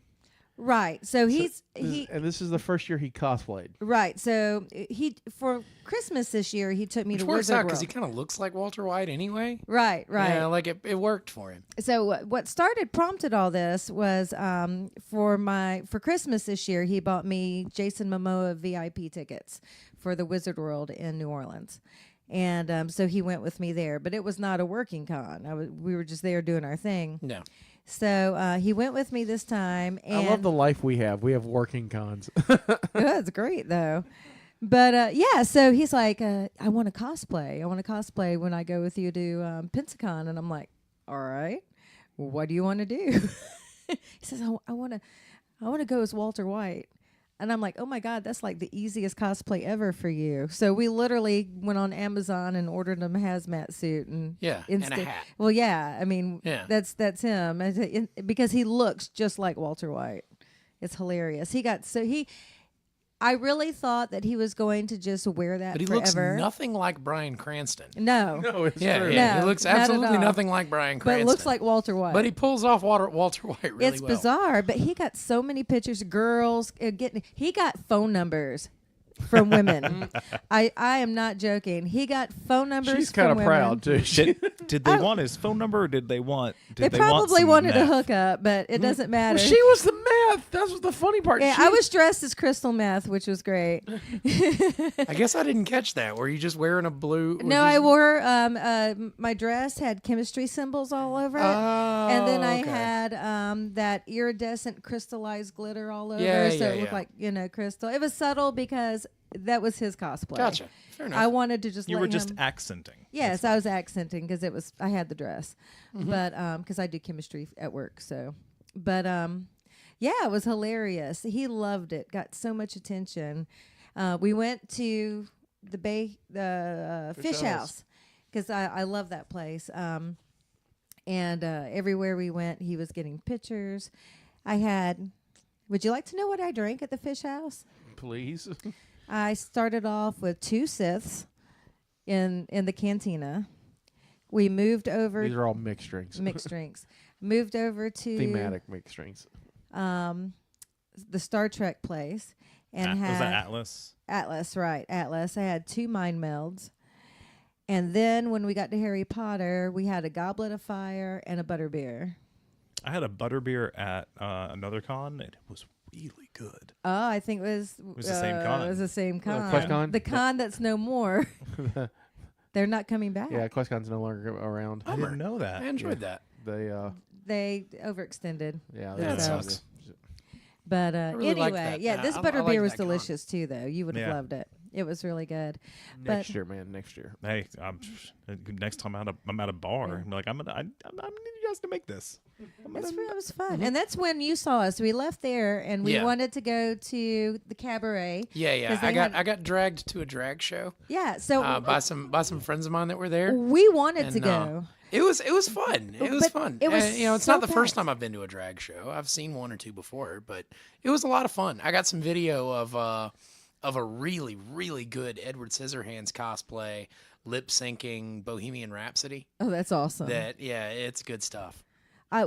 right. So And this is the first year he cosplayed. right. So he for Christmas this year he took me Which to works Wizard out World. because he kind of looks like Walter White anyway. Right. Yeah, like it worked for him. So what prompted all this was for Christmas this year he bought me Jason Momoa VIP tickets for the Wizard World in New Orleans, and so he went with me there. But it was not a working con. We were just there doing our thing. No. So he went with me this time. And I love the life we have. We have working cons. That's great though. But yeah, so he's like, I want to cosplay. I want to cosplay when I go with you to Pensacon, and I'm like, all right. Well, what do you want to do? He says, I want to go as Walter White. And I'm like, oh my God, that's like the easiest cosplay ever for you. So we literally went on Amazon and ordered him a hazmat suit and Yeah, and a hat. Well, yeah, I mean, Yeah. that's him because he looks just like Walter White. It's hilarious. I really thought that he was going to just wear that But he forever. looks nothing like Bryan Cranston. No, No, it's Yeah, true. yeah. No, He looks not at absolutely all. nothing like Bryan but Cranston. looks like Walter White. But he pulls off Walter White really It's well. bizarre, but he got so many pictures of girls he got phone numbers from women. I am not joking. He got phone numbers She's from kind of women. proud too. Did they want his phone number, or did they want? They Did want probably some wanted a meth? hookup, but it doesn't matter. Well, she was the meth. That was the funny part. Yeah, I was dressed as crystal meth, which was great. I guess I didn't catch that. Were you just wearing a blue? No, I wore my dress had chemistry symbols all over it, Oh, and then I okay. had that iridescent crystallized glitter all over, Yeah, so yeah, it looked yeah. like crystal. It was subtle because that was his cosplay. Gotcha. Fair enough. I wanted to just You let were just him- accenting. Yes, I was accenting because I had the dress, Mm-hmm. but because I do chemistry at work, so. But yeah, it was hilarious. He loved it. Got so much attention. We went to the fish house because I love that place. And everywhere we went, he was getting pictures. Would you like to know what I drank at the fish house? Please. I started off with 2 Siths in the cantina. We moved over These are all mixed drinks. mixed drinks. Moved over to Thematic mixed drinks. the Star Trek place and Was had that Atlas? Atlas, right? Atlas. I had 2 mind melds, and then when we got to Harry Potter, we had a Goblet of Fire and a butterbeer. I had a butterbeer at another con. It was really good. Oh, I think it was the same con. It was the same con. QuestCon? The con that's no more. They're not coming back. Yeah, QuestCon's no longer around. I didn't know that. I enjoyed that. They They overextended. yeah, Yeah, that sucks. But really liked anyway, that. yeah, Yeah, this I butterbeer like was that con. delicious too, though. You would have Yeah. loved it. It was really good. next But- year, man. Next year. Hey, next time I'm at a bar, I'm like, I need you guys to make this. It was fun, and that's when you saw us. We left there, and we Yeah. wanted to go to the cabaret. Yeah. 'Cause they I got dragged to a drag show Yeah, so by some friends of mine that were there. we wanted to And, go. It was fun. It was But fun. it was it's so not the first packed. time I've been to a drag show. I've seen 1 or 2 before, but it was a lot of fun. I got some video of a really really good Edward Scissorhands cosplay, lip syncing Bohemian Rhapsody. Oh, that's awesome. It's good stuff.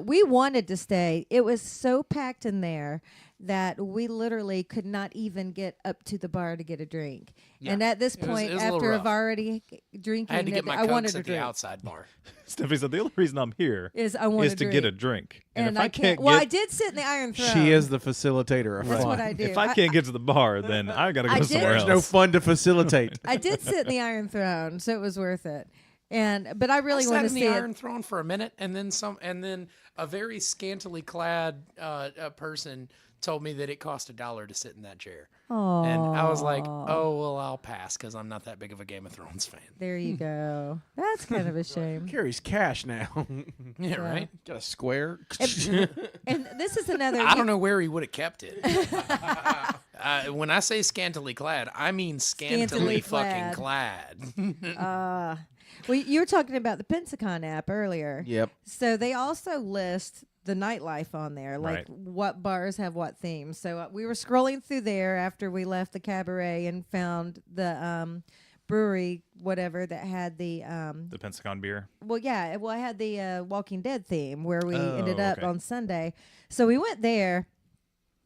We wanted to stay. It was so packed in there that we literally could not even get up to the bar to get a drink. Yeah. And at this It was point, a little after rough. I've already drinking, I had to get my I wanted Cokes a at the drink. outside bar. Stephanie said the only reason I'm here Is I want is to get a drink. And if I can't Well, get, I did sit in the Iron Throne. She is the facilitator of That's fun. what I do. if I can't get to the bar, then I got to I go did- somewhere There's else. no fun to facilitate. I did sit in the Iron Throne, so it was worth it. But I really I want sat to in see the it. Iron Throne for a minute, and then a very scantily clad person told me that it cost $1 to sit in that chair. Aww. And I was like, oh, well, I'll pass because I'm not that big of a Game of Thrones fan. There you go. That's kind of a shame. Carries cash now. Yeah, right? Got a square. And this is another. I don't know where he would have kept it. When I say scantily clad, I mean scantily Scantily fucking clad. Well, you were talking about the Pensacon app earlier. Yep. So they also list the nightlife on there, like Right. what bars have what themes. So we were scrolling through there after we left the cabaret and found the brewery, whatever, that had the Pensacon beer. I had the Walking Dead theme where we ended up okay. on Sunday. So we went there,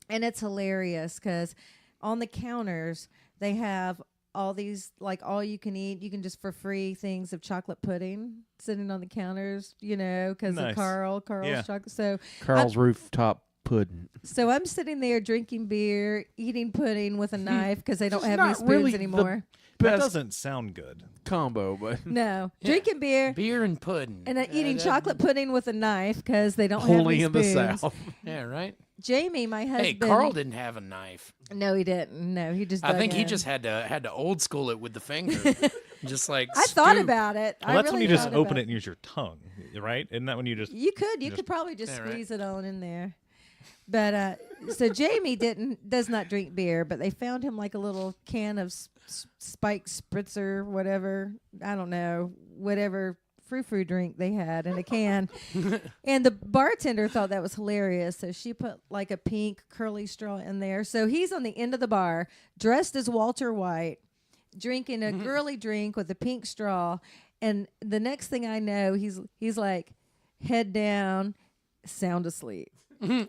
and it's hilarious because on the counters they have all these, like, all you can eat. You can just for free things of chocolate pudding sitting on the counters, because Nice. of Carl's Yeah. chocolate. So Carl's rooftop pudding. so I'm sitting there drinking beer, eating pudding with a knife because they don't It's have any not spoons really the anymore. That Best doesn't sound good. combo, but No, Yeah. drinking beer. Beer and pudding. And eating that- chocolate pudding with a knife because they don't only have in any the spoons. South. Yeah, right? Jamie, my husband. Hey, Carl didn't have a knife. No, he didn't. No, he just. I dug think he in. just had to old school it with the finger. Just like I thought scoop. about it. Well, I that's really when you just thought open about it and use your tongue, right? Isn't that when you just... You could Just- probably just Yeah, right. squeeze it on in there. But so Jamie does not drink beer, but they found him like a little can of spiked spritzer, whatever. I don't know, whatever frou-frou drink they had in a can. And the bartender thought that was hilarious, so she put like a pink curly straw in there. So he's on the end of the bar, dressed as Walter White, drinking a girly drink with a pink straw. And the next thing I know, he's like head down, sound asleep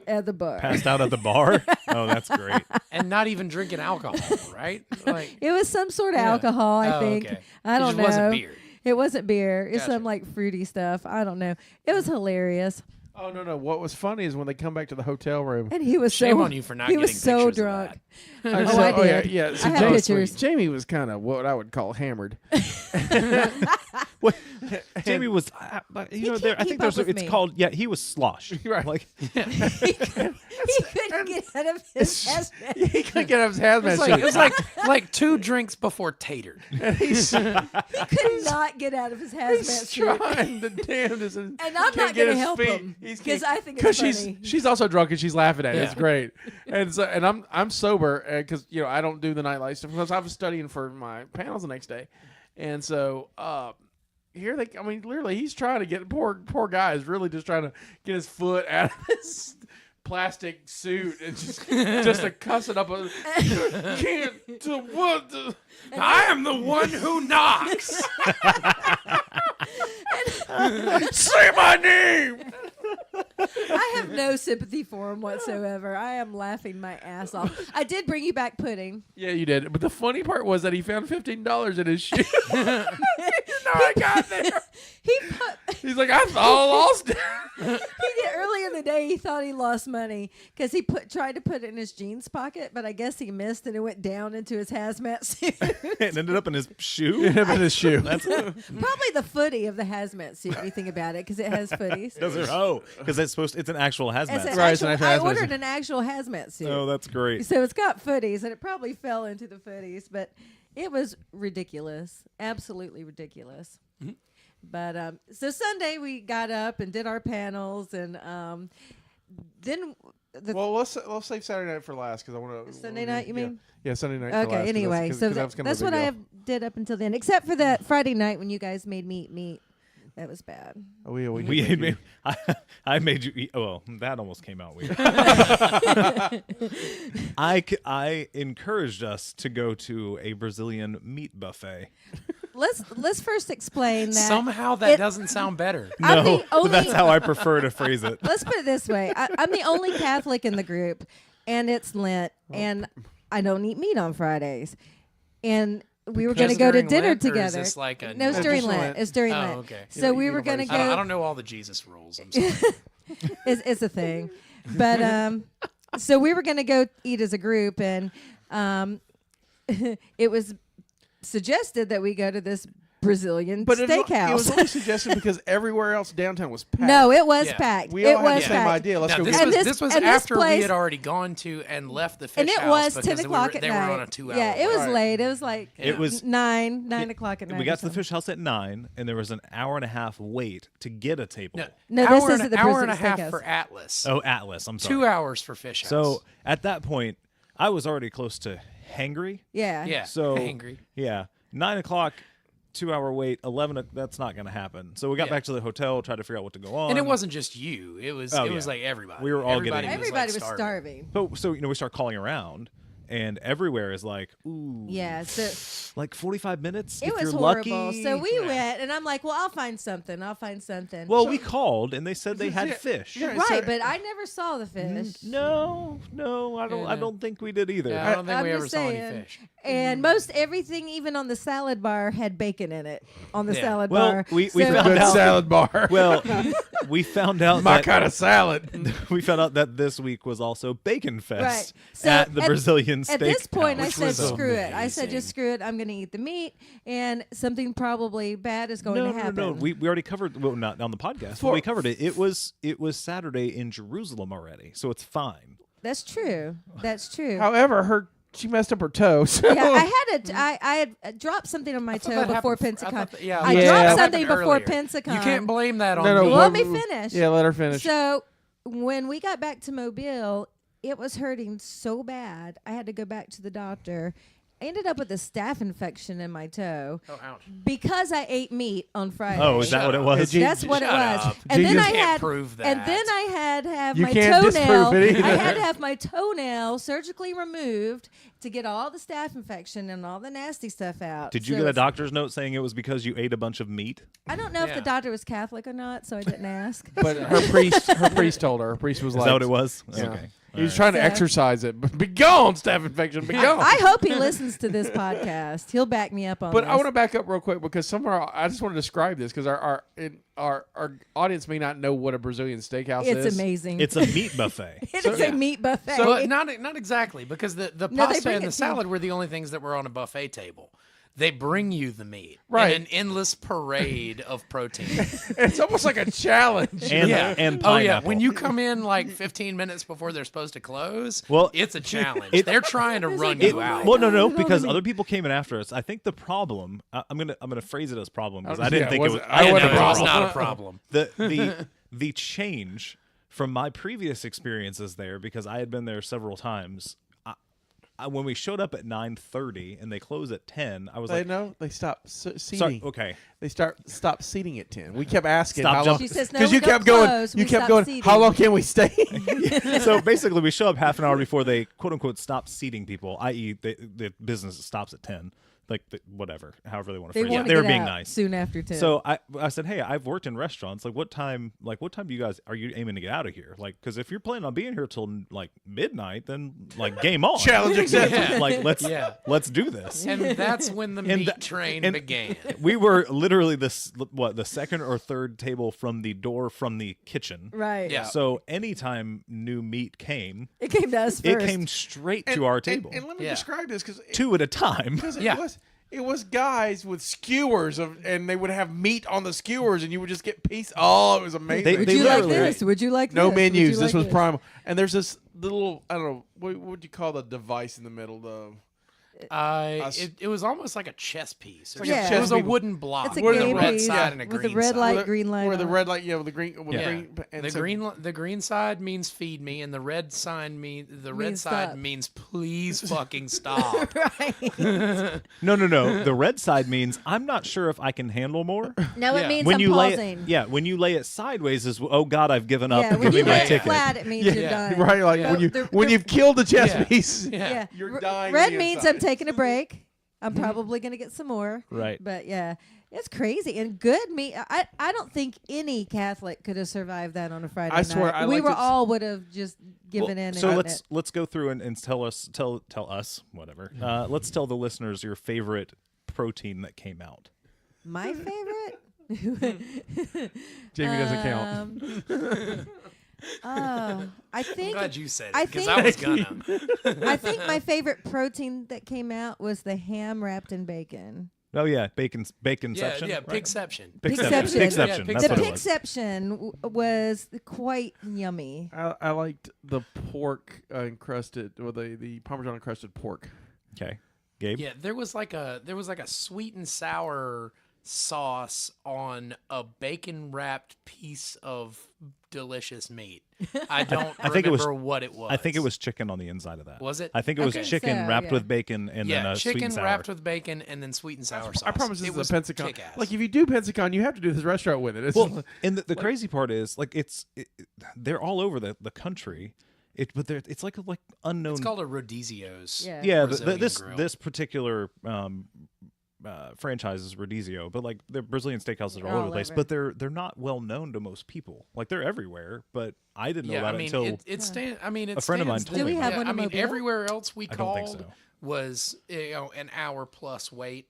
at the bar. Passed out at the bar? Oh, that's great. And not even drinking alcohol, right? Like, It was some sort of Yeah. alcohol, I Oh, think. okay. I It don't just know. wasn't beer. It wasn't beer. It's Gotcha. some like fruity stuff. I don't know. It was hilarious. Oh no! What was funny is when they come back to the hotel room. And he was Shame so on you for not he getting was so pictures of drunk. that. Oh, I did. yeah. So I have Jamie, pictures. Jamie was kind of what I would call hammered. What? Jamie was, you know, there. can't I keep think up there's. with It's me. called. Yeah, he was slosh. Right. Like he couldn't get out of his hazmat. He couldn't get out of his hazmat suit. It was like 2 drinks before tater. He's He could not get out of his hazmat suit. trying the damnedest. And And I'm can't not get going to his help feet. him He's because can't- I think it's she's funny. she's also drunk and she's laughing at it. It's Yeah. great. And I'm sober because I don't do the nightlife stuff because I was studying for my panels the next day, and so here they. I mean, literally, he's trying to get poor guy is really just trying to get his foot out of this plastic suit and just to cuss it up. Can't do what? I am the one who knocks. Say my name. I have no sympathy for him whatsoever. I am laughing my ass off. I did bring you back pudding. Yeah, you did. But the funny part was that he found $15 in his shoe. I got there. He's like, I thought I lost it. He did early in the day. He thought he lost money because he tried to put it in his jeans pocket, but I guess he missed and it went down into his hazmat suit. it ended up in his shoe. in his shoe. Probably the footy of the hazmat suit. If you think about it, because it has footies. Does it? Oh, because it's an actual hazmat. It's an suit. Right, it's an actual, actual I hazmat ordered suit. an actual hazmat suit. Oh, that's great. So it's got footies, and it probably fell into the footies, but it was ridiculous, absolutely ridiculous. Mm-hmm. But so Sunday we got up and did our panels, and then Well, let's save Saturday night for last because I want to. Sunday night, you mean? Yeah, Sunday night. For last, Okay. 'cause Anyway, 'cause so that was kind of that's a big what I deal. did up until then, except for that Friday night when you guys made me eat meat. That was bad. Oh yeah, I made you eat. Oh, well, that almost came out weird. I encouraged us to go to a Brazilian meat buffet let's first explain that. Somehow that doesn't sound better. I'm No, the only- but that's how I prefer to phrase it. Let's put it this way: I'm the only Catholic in the group, and it's Lent, and I don't eat meat on Fridays, and we were going to go to During dinner Lent, or is together. this like a No, it's No, during just Lent. Lent. It's during Oh, Lent. okay. So we were going to go. I don't know all the Jesus rules. I'm sorry. It's a thing, but so we were going to go eat as a group, and it was suggested that we go to this Brazilian But steakhouse. it was only suggested because everywhere else downtown was packed. No, it was Yeah. packed. We it all had was the same packed. idea. Let's Now, go this get was, And this was and this after we place- had already gone to and left the fish And it house was because 10 o'clock at they night. were on a 2-hour Yeah, it was Right. late. It was like It was 9 o'clock at night. We or got to the something. fish house at 9, and there was an hour and a half wait to get a table. No, hour this and, is the hour and a Brazilian half steakhouse. for Atlas. Oh, Atlas. I'm sorry. 2 hours for fish house. So at that point, I was already close to hangry. Yeah. yeah, So angry. Yeah, 9 o'clock, 2-hour wait. 11. That's not going to happen. So we got Yeah. back to the hotel, tried to figure out what to go on. And it wasn't just you. It was Oh, it was yeah. like everybody. We were all everybody getting- Everybody was, was like, starving. But so we start calling around, and everywhere is like, ooh, Yeah, so like 45 minutes. it if was you're horrible. lucky. So we Yeah. went, and I'm like, well, I'll find something. Well, we called, and they said they had Yeah, fish. yeah. right, so- but I never saw the fish. No, I don't. I Yeah. don't think we did either. Yeah, I don't think I'm we ever just saw any saying. fish. And most everything, even on the salad bar, had bacon in it. On the Yeah. salad Well, bar, we So- found Good out- salad bar. Well, we found out my that kind of salad. we found out that this week was also Bacon Fest Right. So at the Brazilian steak. At this point, I house. said, was screw it. I said, amazing. just screw it. I'm going to eat the meat, and something probably bad is going to happen. No. We already covered. Well, not on the podcast. But we covered it. It was Saturday in Jerusalem already, so it's fine. That's true. That's true. However, she messed up her toe. So Yeah, I had dropped something on my toe that before happened- I Pensacon. thought that- yeah, I Yeah. dropped that something happened before earlier. Pensacon. You can't blame that on No, me. Well, let me what- finish. Yeah, let her finish. So when we got back to Mobile, it was hurting so bad. I had to go back to the doctor. I ended up with a staph infection in my toe Oh, ouch. because I ate meat on Friday. Oh, is that what it was? Did you- That's what it Shut was. up. And then Jesus I can't had prove and that. then I had to have You my can't toenail. disprove it either. I had to have my toenail surgically removed to get all the staph infection and all the nasty stuff out. Did you So get a it's- doctor's note saying it was because you ate a bunch of meat? I don't know if Yeah. the doctor was Catholic or not, so I didn't ask. But her priest told her. Her priest was Is like, that what it was? Yeah. Okay. He was All trying to So- exercise it. Be gone, staph infection. Be gone. I hope he listens to this podcast. He'll back me up on But this. I want to back up real quick because somewhere I just want to describe this because our audience may not know what a Brazilian steakhouse is. It's amazing. It's a meat buffet. It is a meat buffet. Well, not exactly, because the No, they pasta bring and it the to you. salad were the only things that were on a buffet table. They bring you the meat, Right. in an endless parade of protein. It's almost like a challenge. And, yeah, and oh yeah. pineapple. When you come in like 15 minutes before they're supposed to close, Well, it's a challenge. it- They're trying to run It- you out. well, no, God, because I mean- other people came in after us. I think the problem. I'm gonna phrase it as problem because I Yeah, didn't think it was. I Yeah, wasn't no, a it was problem. not a problem. The change from my previous experiences there, because I had been there several times. When we showed up at 9:30 and they close at 10, I was They like, know they stopped seating. sorry, okay. They stop seating at 10. We kept asking Stop how long. jumping. She says, no, Because we you don't kept going. close. You We kept stop going. seating. How long can we stay? So basically, we show up half an hour before they quote unquote stop seating people, i.e., the business stops at 10. Like whatever, however they want to They phrase it. want They to were get being out nice. soon after 10. So I said, hey, I've worked in restaurants. Like what time do you guys are you aiming to get out of here? Like because if you're planning on being here till like midnight, then like game on. Challenge accepted. Yeah. Like Yeah. let's do this. And that's when the meat that- train and- began. We were literally the second or third table from the door from the kitchen. right. Yeah. So anytime new meat came, It came to us first. it came straight to our table, And let me Yeah. describe this because two at a time. Yeah. it was guys with skewers and they would have meat on the skewers and you would just get piece. Oh, it was amazing. They- Would they you like literally- this? Would you like no this? Would menus. you This like was primal. And there's this little I don't know what would you call the device in the middle though. It was almost like a chess piece. Or like a something. chess It was a piece. wooden block It's a with a game red piece side and a with a green red side. light, green light Where the on it. red light, with the green, with Yeah. the green. And The so- the green side means feed me, and the red sign red Means side stop. means please fucking stop. Right. No. The red side means I'm not sure if I can handle more. No, Yeah. it means When I'm you lay pausing. when you lay it sideways is oh god I've given up. Yeah, and when give you me my lay it ticket. flat, it means you're Yeah. done. right, like Yeah. when you The- when the- you've killed the chess Yeah. piece. Yeah. Yeah. You're R- dying on Red the means inside. I'm taking a break. I'm probably going to get some more. Right. But yeah, it's crazy and good meat. I don't think any Catholic could have survived that on a Friday I swear, night. I we liked were it all would have just given in. So and let's go through and tell us whatever. Let's tell the listeners your favorite protein that came out. my favorite. Jamie doesn't count. I I'm think glad you said I it because think- I was gonna. I think my favorite protein that came out was the ham wrapped in bacon. Oh yeah, baconception. Yeah, right? pigception. Pigception. Pigception. Yeah, That's The what it was. pigception was quite yummy. I liked the pork encrusted, or the Parmesan encrusted pork. Okay, Gabe. Yeah, there was like a sweet and sour sauce on a bacon wrapped piece of delicious meat. I don't I think it was- remember what it was. I think it was chicken on the inside of that. Was it? I think it was I think chicken so, wrapped yeah. with bacon and then Yeah, a sweet chicken and sour. wrapped with bacon and then sweet and sour sauce. I promise this It is was a Pensacon. kick-ass. Like if you do Pensacon, you have to do this restaurant with it. It's Well, and the crazy part is like they're all over the country. But it's like unknown. It's called a Rodizio's. Yeah. yeah. Brazilian This grill. this particular franchise is Rodizio, but like the Brazilian steakhouses are all over the place. over. But they're not well known to most people. Like they're everywhere, but I didn't know Yeah, about I mean, it until it a friend of mine stands told Do me. we have yeah, one I in mean, Mobile? everywhere else we I don't think called so. was an hour plus wait.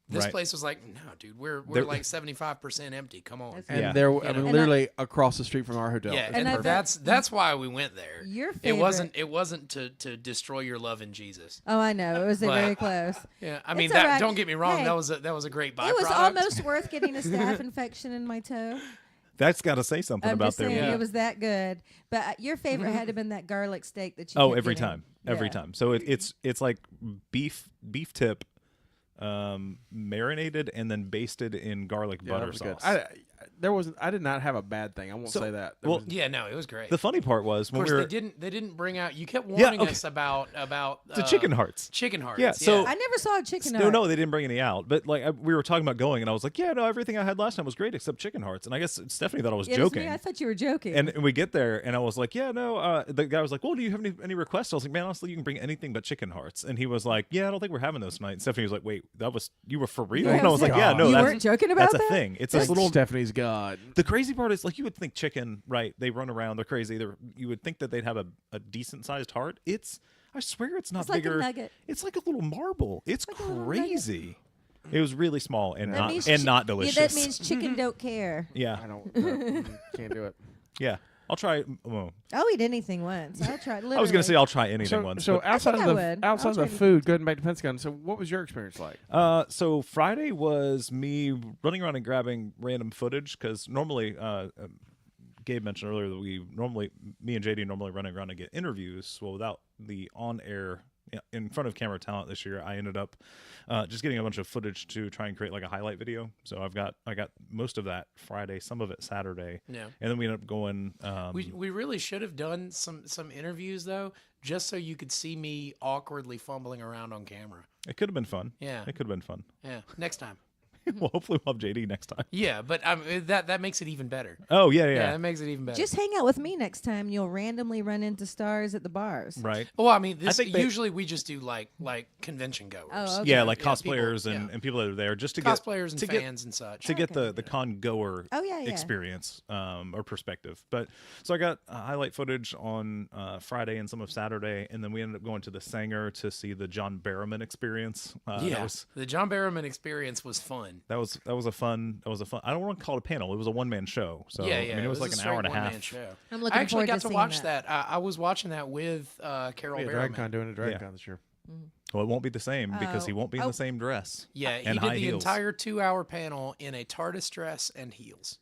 This Right. place was like, no, dude, we're They're- like 75% empty. Come on. That's- and Yeah. there, You I mean, know. literally across the street from our hotel. Yeah, It's and I perfect. that's why we went there. Your It favorite. wasn't to destroy your love in Jesus. Oh, I know. It was But- very close. Yeah, I mean It's all right. don't get me wrong. Hey, that was a great byproduct. It was almost worth getting a staph infection in my toe. That's got to say something I'm about just their saying Yeah. it was that good. But your favorite had to have been that garlic steak that you. Oh, kept every getting. time, every Yeah. time. So it's like beef tip, marinated and then basted in garlic Yeah, that butter was good. sauce. I did not have a bad thing. I won't So- say that. well, Yeah, no, it was great. The funny part was of when course, we were they didn't bring out. You kept Yeah, warning okay. us about the chicken hearts. Chicken hearts. Yeah, so- I never saw a chicken. No, heart. no, they didn't bring any out. But like we were talking about going, and I was like, yeah, no, everything I had last time was great except chicken hearts. And I guess Stephanie thought I was It was joking. me. I thought you were joking. And we get there, and I was like, yeah, no. The guy was like, well, do you have any requests? I was like, man, honestly, you can bring anything but chicken hearts. And he was like, yeah, I don't think we're having those tonight. And Stephanie was like, wait, you were for real? Yeah, And I was like, yeah, no, you that's, weren't joking about that's that? a thing. It's That's a little. Stephanie's God. The crazy part is, like, you would think chicken, right? They run around, they're crazy. You would think that they'd have a decent sized heart. I swear, it's not It's like a bigger. nugget. It's like a little marble. It's like a little nugget. crazy. It was really small and That not means not Yeah, delicious. that means chicken don't care. yeah, I don't. Can't do it. yeah. I'll try. Well, I'll eat anything once. I'll try. Literally. I was gonna say I'll try anything So, once. so but- outside think of I the would. outside I'll of the try food, going back to Pensacon. So, what was your experience like? So Friday was me running around and grabbing random footage because normally, Gabe mentioned earlier that me and JD normally running around and get interviews. Well, without the on-air in front of camera talent this year, I ended up just getting a bunch of footage to try and create like a highlight video. So I got most of that Friday, some of it Saturday, Yeah. and then we ended up going. We really should have done some interviews though, just so you could see me awkwardly fumbling around on camera. It could have been fun. Yeah. It could have been fun. Yeah, next time. Well, hopefully we'll have JD next time. Yeah, but that makes it even better. Oh yeah, Yeah, yeah. that makes it even better. Just hang out with me next time. You'll randomly run into stars at the bars. Right. well, I mean, this think they- usually we just do like convention goers. Oh, okay. Yeah, like people, cosplayers yeah. and people that are there just to cosplayers and get to get fans and such. to get the con goer Oh, yeah, yeah. experience or perspective. But so I got highlight footage on Friday and some of Saturday, and then we ended up going to the Sanger to see the John Barrowman experience. Yeah, the John Barrowman experience was fun. That was a fun. I don't want to call it a panel. It was a one-man show. So Yeah, I mean, it was like a an hour and a straight one-man half. Show. I'm looking I actually forward got to to seeing watch that. I was watching that with Carol Yeah, Barrowman. DragCon doing a DragCon Yeah. this year. Well, it won't be the same because he won't be in oh. the same dress. Yeah, he and did high the heels. entire 2-hour panel in a TARDIS dress and heels.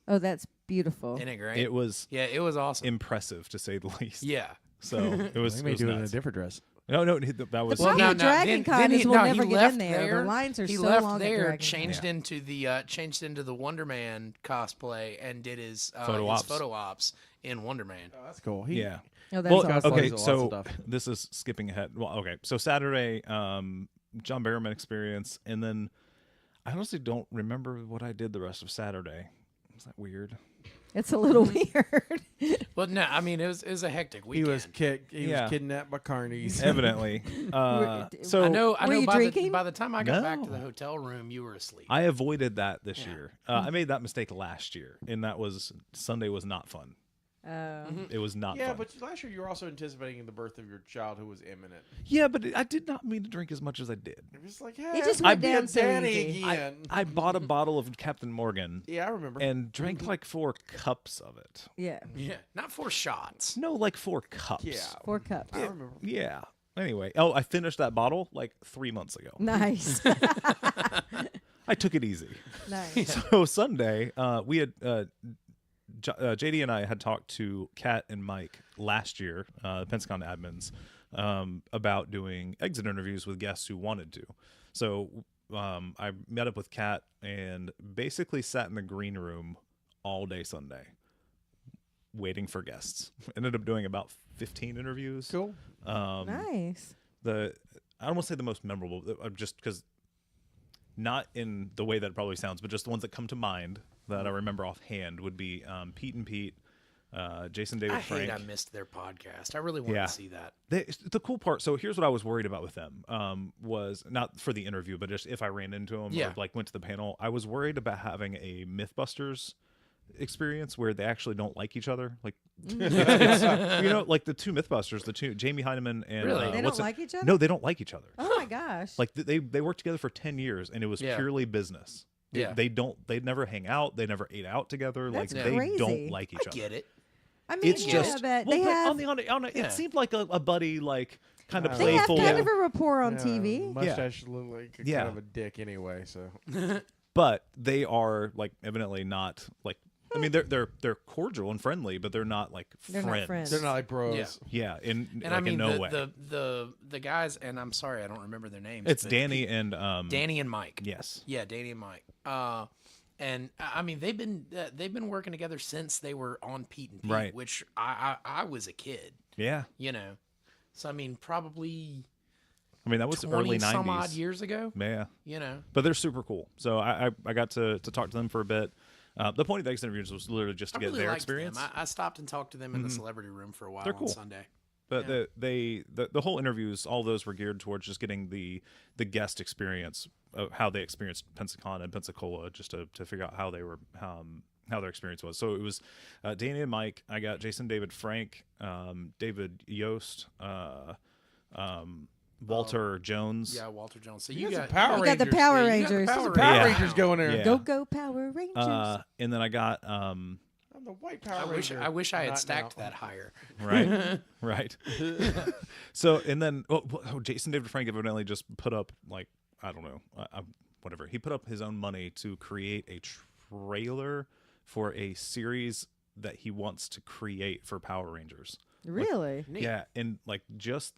Oh, that's beautiful. Isn't it great? It was yeah, it was awesome. impressive to say the least. Yeah. So it was. They It may was do it in a nuts. different dress. No, that was. The problem with Dragon Con is we'll never get in there. The lines are he so left long at there, Dragon Con. changed into the Wonder Man cosplay and did his Photo ops. photo ops in Wonder Man. Oh, that's cool. Yeah. Oh, that's Well, awesome. okay, Lots of so stuff. this is skipping ahead. Well, okay, so Saturday, John Barrowman experience, and then I honestly don't remember what I did the rest of Saturday. Is that weird? It's a little weird. Well, no, I mean it was a hectic He weekend. was kicked. He Yeah. was kidnapped by carnies. Evidently. So I know. Were you by drinking? by the time I got back to No. the hotel room, you were asleep. I avoided that this year. I made that mistake last year, and that was Sunday was not fun. It was not Yeah, fun. but last year you were also anticipating the birth of your child who was imminent. Yeah, but I did not mean to drink as much as I did. It was like, hey, He just I'm went being down so Danny easy. again. I bought a bottle of Captain Morgan Yeah, I remember. and drank like 4 cups of it. Yeah. yeah, not 4 shots. No, like 4 cups. yeah, 4 cups. I remember. Yeah. Anyway, I finished that bottle like 3 months ago. Nice. I took it easy. Nice. So Sunday, we had JD and I had talked to Kat and Mike last year, the Pensacon admins, about doing exit interviews with guests who wanted to. So I met up with Kat and basically sat in the green room all day Sunday, waiting for guests. Ended up doing about 15 interviews. Cool. Nice. I don't want to say the most memorable, just because not in the way that it probably sounds, but just the ones that come to mind that I remember offhand would be Pete and Pete, Jason David I Frank. hate I missed their podcast. I really want Yeah. to see that. The cool part. So here's what I was worried about with them. Was not for the interview, but just if I ran into them Yeah. or like went to the panel, I was worried about having a MythBusters experience where they actually don't like each other. Like, like the 2 MythBusters, the 2 Jamie Heineman and Really? They what's don't it- like each other? No, they don't like each other. Oh my gosh. Like they worked together for 10 years and it was Yeah. purely business. Yeah. They'd never hang out. They never ate out together. That's like they crazy. don't like each I other. get it. I mean, It's yeah, just but well, they but have on the Yeah. it seemed like a buddy, like kind of They they have playful. kind of a rapport on Yeah, TV. Mustache look like Yeah. kind of a dick anyway. So But they are like evidently not like. I mean, they're cordial and friendly, but they're not like They're friends. not friends. they're not like bros. Yeah. Yeah, in And like I mean in no the, way. the guys, and I'm sorry I don't remember their names. It's but Danny and Danny and Mike. Yes. Yeah, Danny and Mike. And I mean they've been working together since they were on Pete and Pete, Right. which I was a kid, Yeah. So I mean probably I mean that was 20 early some odd 90s. years ago. Yeah. You But they're super cool. So I got to talk to them for a bit. The point of the exit interviews was literally just to I get really their liked experience. them. I stopped and talked to them in the celebrity room for a while They're cool. on Sunday. But Yeah. the whole interviews, all those were geared towards just getting the guest experience of how they experienced Pensacon and Pensacola, just to figure out how they were how their experience was. So it was Danny and Mike. I got Jason David Frank, David Yost, Walter Jones. Yeah, Walter Jones. So You you got got some Power You got the Rangers. Power Yeah, you got the Rangers. Power Power Yeah. Rangers going there. Yeah. Go go Power Rangers. And then I got I'm the white Power I wish Ranger. I wish I had Not stacked now. that higher. right, right. So and then Jason David Frank evidently just put up like I don't know, whatever. He put up his own money to create a trailer for a series that he wants to create for Power Rangers. Really? Neat. Yeah, and like just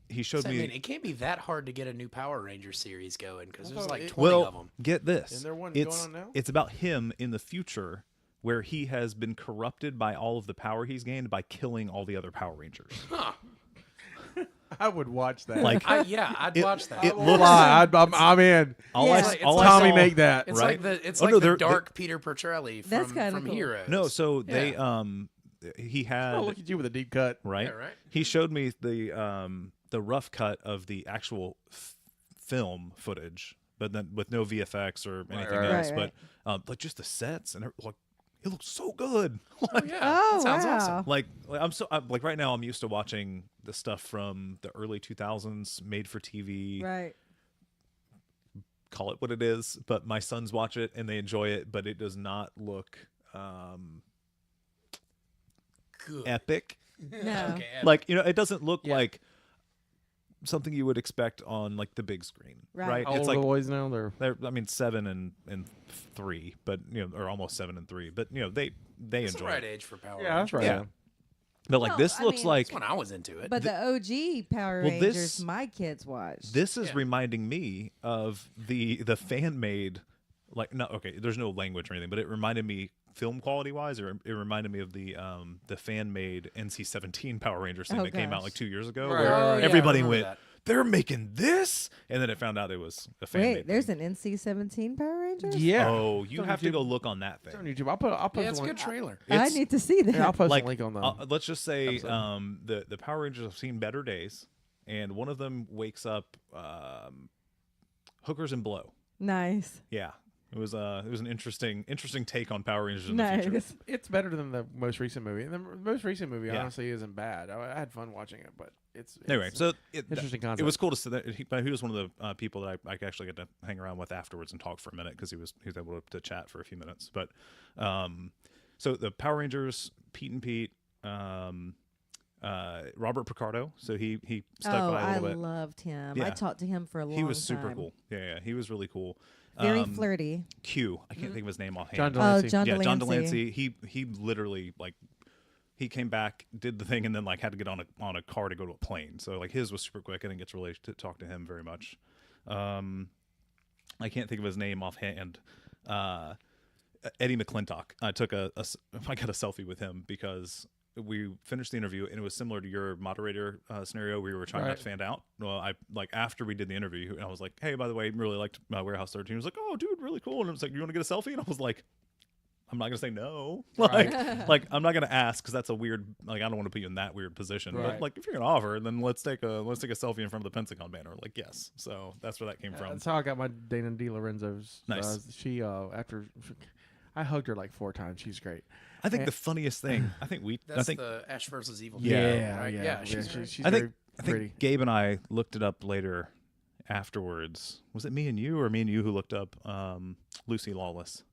he showed So, I me. mean, it can't be that hard to get a new Power Ranger series going because there's Although like it- 20 of well, them. get this. Isn't there one it's, going on now? It's about him in the future where he has been corrupted by all of the power he's gained by killing all the other Power Rangers. I would watch that. Like I'd watch that. it Won't looks. lie, I'm in. All Yeah. I, It's like- all it's I Tommy saw, make that. It's right? like the it's Oh, like no, the they're- dark Peter Petrelli That's from, kinda from cool. Heroes. No, so they Yeah. he had Oh, look at you with a deep cut. right? Yeah, right. He showed me the rough cut of the actual film footage, but then with no VFX or anything right, else. right. But like just the sets and like it looks so good. Oh, yeah. Oh that sounds wow. awesome. Like like right now I'm used to watching the stuff from the early 2000s, made for TV. Right. Call it what it is, but my sons watch it and they enjoy it, but it does not look Good. epic. No. Okay, Like it doesn't look Yeah. like something you would expect on like the big screen, Right. right? How It's old like the boys now? They're I mean 7 and 3, but or almost 7 and 3, but they It's the enjoy right it. age for Power yeah, that's Rangers. right. Yeah. But like Well, this I looks mean, like That's when I was into it. But the OG Power Well, Rangers, this- my kids watched. this is Yeah. reminding me of the fan made there's no language or anything, but it reminded me film quality wise, or it reminded me of the fan made NC-17 Power Rangers thing Oh, that came out gosh. like 2 years ago, Right, where right, right. Oh, yeah, I everybody remember went, that. they're making this, and then it found out it was a fan. Wait, there's an NC-17 Power Rangers? Yeah. Oh, you It's on have to YouTube. go look on that It's on thing. YouTube. I'll post Yeah, it's a link. good trailer. I It's- need to see that. Yeah, I'll post Like, a link on the. let's just say episode. the Power Rangers have seen better days, and one of them wakes up hookers and blow. Nice. Yeah, it was an interesting take on Power Rangers in the future. Nice. It's better than the most recent movie. And the most recent movie Yeah. honestly isn't bad. I had fun watching it, but it's Anyway, so interesting concept. It was cool to see that he was one of the people that I actually get to hang around with afterwards and talk for a minute because he was able to chat for a few minutes. But so the Power Rangers, Pete and Pete, Robert Picardo. So he stuck by a I little bit. loved him. Yeah. I talked to him for a long time. He was super cool. Yeah, he was really cool. Very flirty. Q. I can't think of his name offhand. John Oh, Delancey. John yeah, Delancey. John Delancey. He literally like he came back, did the thing, and then like had to get on a car to go to a plane. So like his was super quick. I didn't get to really talk to him very much. I can't think of his name offhand. Eddie McClintock. I got a selfie with him because we finished the interview and it was similar to your moderator scenario where you were trying not to fan out. Well, I like after we did the interview, I was like, "Hey, by the way, really liked Warehouse 13." He was like, "Oh, dude, really cool." And it was like, "You want to get a selfie?" And I was like, "I'm not gonna say no." Like I'm not gonna ask because that's a weird. Like I don't want to put you in that weird position. But Right. like if you're gonna offer, then let's take a selfie in front of the Pensacon banner. Like yes. So that's where that came from. That's how I got my Dana DiLorenzo's. Nice. She I hugged her like 4 times. She's great. I think the funniest thing. I think That's the Ash versus Evil. Yeah, right? yeah. She's She's I very think pretty. Gabe and I looked it up later afterwards. Was it me and you or me and you who looked up Lucy Lawless?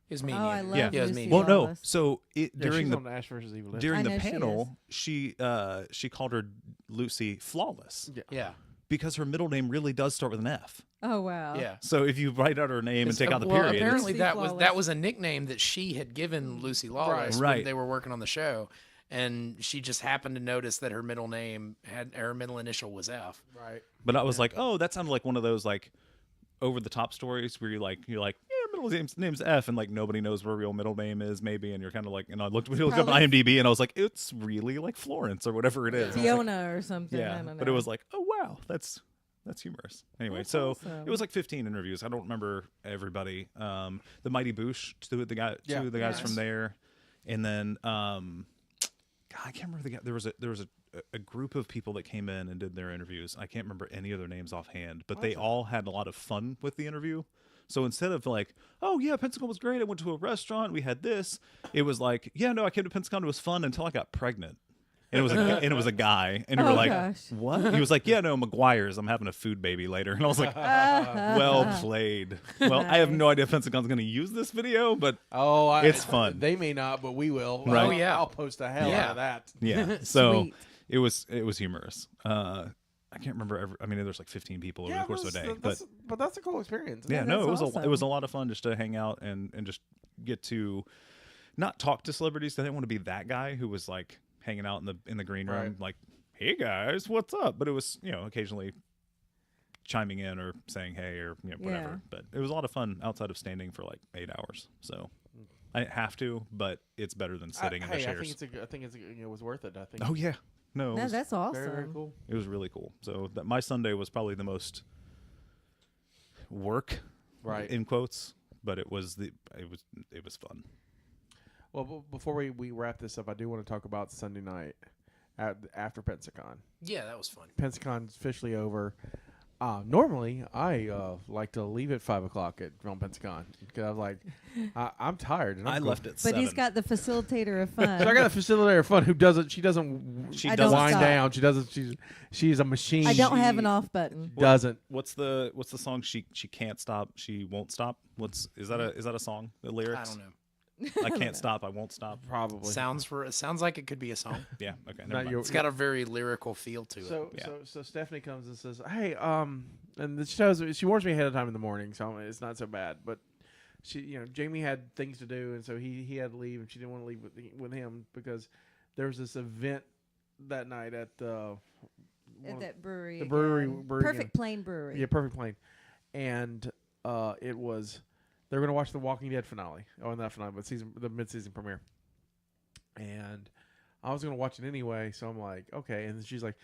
Is me. Oh, I love Yeah, it was Lucy me. Well, no. Lawless. So Yeah, during she's the on Ash versus Evil. Dead. during I the know she panel, she called her Lucy Flawless Yeah. because her middle name really does start with an F. Oh, wow. Yeah. So if you write out her name and take out the well, period, apparently Lucy that Flawless. was a nickname that she had given Lucy Lawless when Right. they were working on the show, and she just happened to notice that her middle initial was F. Right. but I was like, oh, that sounded like one of those like over the top stories where you're like, yeah, middle name's F, and like nobody knows where her real middle name is, maybe, and you're kind of like, and I looked up Probably- IMDb, and I was like, it's really like Florence or whatever it is. I was like, Fiona or something. I yeah, don't know. but it was like, oh wow, that's humorous. Anyway, That's so awesome. it was like 15 interviews. I don't remember everybody. The Mighty Boosh, two of the guys Yes. from there, and then God, I can't remember the guy. There was a group of people that came in and did their interviews. I can't remember any of their names offhand, but they all had a lot of fun with the interview. So instead of like, oh yeah, Pensacon was great, I went to a restaurant, we had this, it was like, yeah, no, I came to Pensacon, it was fun until I got pregnant. And it was a guy, and you were Oh, like, gosh. "What?" He was like, "Yeah, no, McGuire's. I'm having a food baby later." And I was like, "Well played." Well, I have no idea if Pensacon's going to use this video, but Oh, It's fun. They may not, but we will. Right. Oh, yeah. I'll post the hell out Yeah. of that. yeah. So Sweet. it was humorous. I can't remember. I mean, there's like 15 people over the course of a day, but that's a cool experience. yeah, Yeah, no, that's it was a awesome. lot of fun just to hang out and just get to not talk to celebrities. I didn't want to be that guy who was like hanging out in the green room, Right. like, "Hey guys, what's up?" But it was occasionally chiming in or saying hey or whatever. Yeah. But it was a lot of fun outside of standing for like 8 hours. So I didn't have to, but it's better than sitting in the I chairs. think it was worth it. I think. Oh yeah, no, it No, was, that's awesome. very cool. it was really cool. So my Sunday was probably the most work, Right. in quotes, but it was fun. Well, before we wrap this up, I do want to talk about Sunday night after Pensacon. Yeah, that was fun. Pensacon's officially over. Normally, I like to leave at 5 o'clock from Pensacon because I was like, I'm tired. And I'm I going- left at But 7. he's got the facilitator of fun. So I got a facilitator of fun who doesn't. She I don't wind stop. down. She doesn't. She's a machine. I don't have She an off button. Doesn't. What's the song? She can't stop. She won't stop. Is that a song? The lyrics? I don't know. I can't stop. I won't stop. Probably. Sounds like it could be a song. Yeah. Okay. Never Not mind. your- It's got a very lyrical feel to it. So, Yeah. so Stephanie comes and says, "Hey, and she warns me ahead of time in the morning, so it's not so bad. But Jamie had things to do, and so he had to leave, and she didn't want to leave with him because there was this event that night at At that brewery. the brewery, again. brewery Perfect Plain Brewery. yeah, Perfect Plane, and it was they were going to watch the Walking Dead finale. Oh, not finale, but the mid-season premiere. And I was going to watch it anyway, so I'm like, okay. And she's like,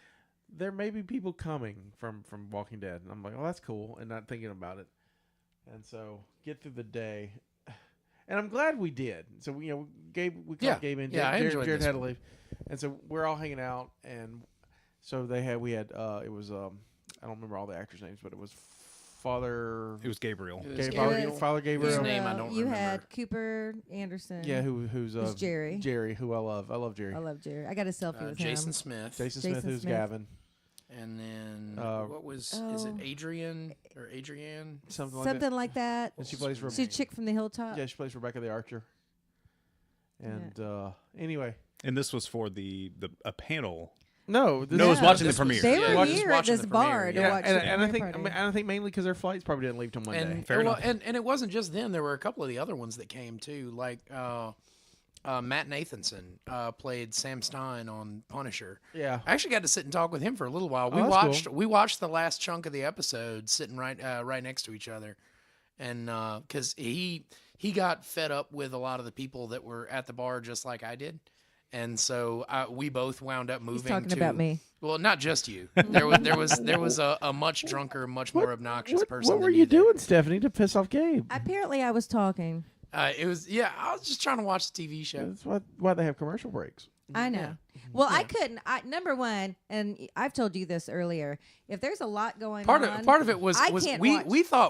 there may be people coming from Walking Dead, and I'm like, oh, that's cool, and not thinking about it. And so get through the day, and I'm glad we did. So we called Gabe in. I enjoyed Jared this had to leave, and so we're all hanging out, and so we had it was I don't remember all the actors' names, but it was Father. It was Gabriel. Father Gabriel. His name I don't You remember. had Cooper Anderson. Yeah, who's Jerry. Jerry, who I love. I love Jerry. I love Jerry. I got a selfie with Jason him. Smith. Jason Smith, Jason who's Smith. Gavin. And then what was is it Oh. Adrian or Adrienne? Something Like that. And she plays She's a chick from the hilltop. Yeah, she plays Rebecca the Archer. And anyway, And this was for a panel. no, It was watching the This was- premiere. They Yeah, were just here at watching this the bar premiere, to yeah. watch and, the and I premiere think party. I think mainly because their flights probably didn't leave till Monday. And Fair enough. and it wasn't just them. There were a couple of the other ones that came too. Like Matt Nathanson played Sam Stein on Punisher. Yeah. I actually got to sit and talk with him for a little while. that's We watched the last chunk of the episode sitting right next to each other, and because he got fed up with a lot of the people that were at the bar just like I did. And so we both wound up moving. He's talking to, about me. Well, not just you. There was a much drunker, much more obnoxious person. What were than you there. doing, Stephanie, to piss off Gabe? Apparently, I was talking. It was I was just trying to watch the TV show. That's why they have commercial breaks. I know. Well, I couldn't. Number one, and I've told you this earlier. If there's a lot going Part on, of it was I can't watch.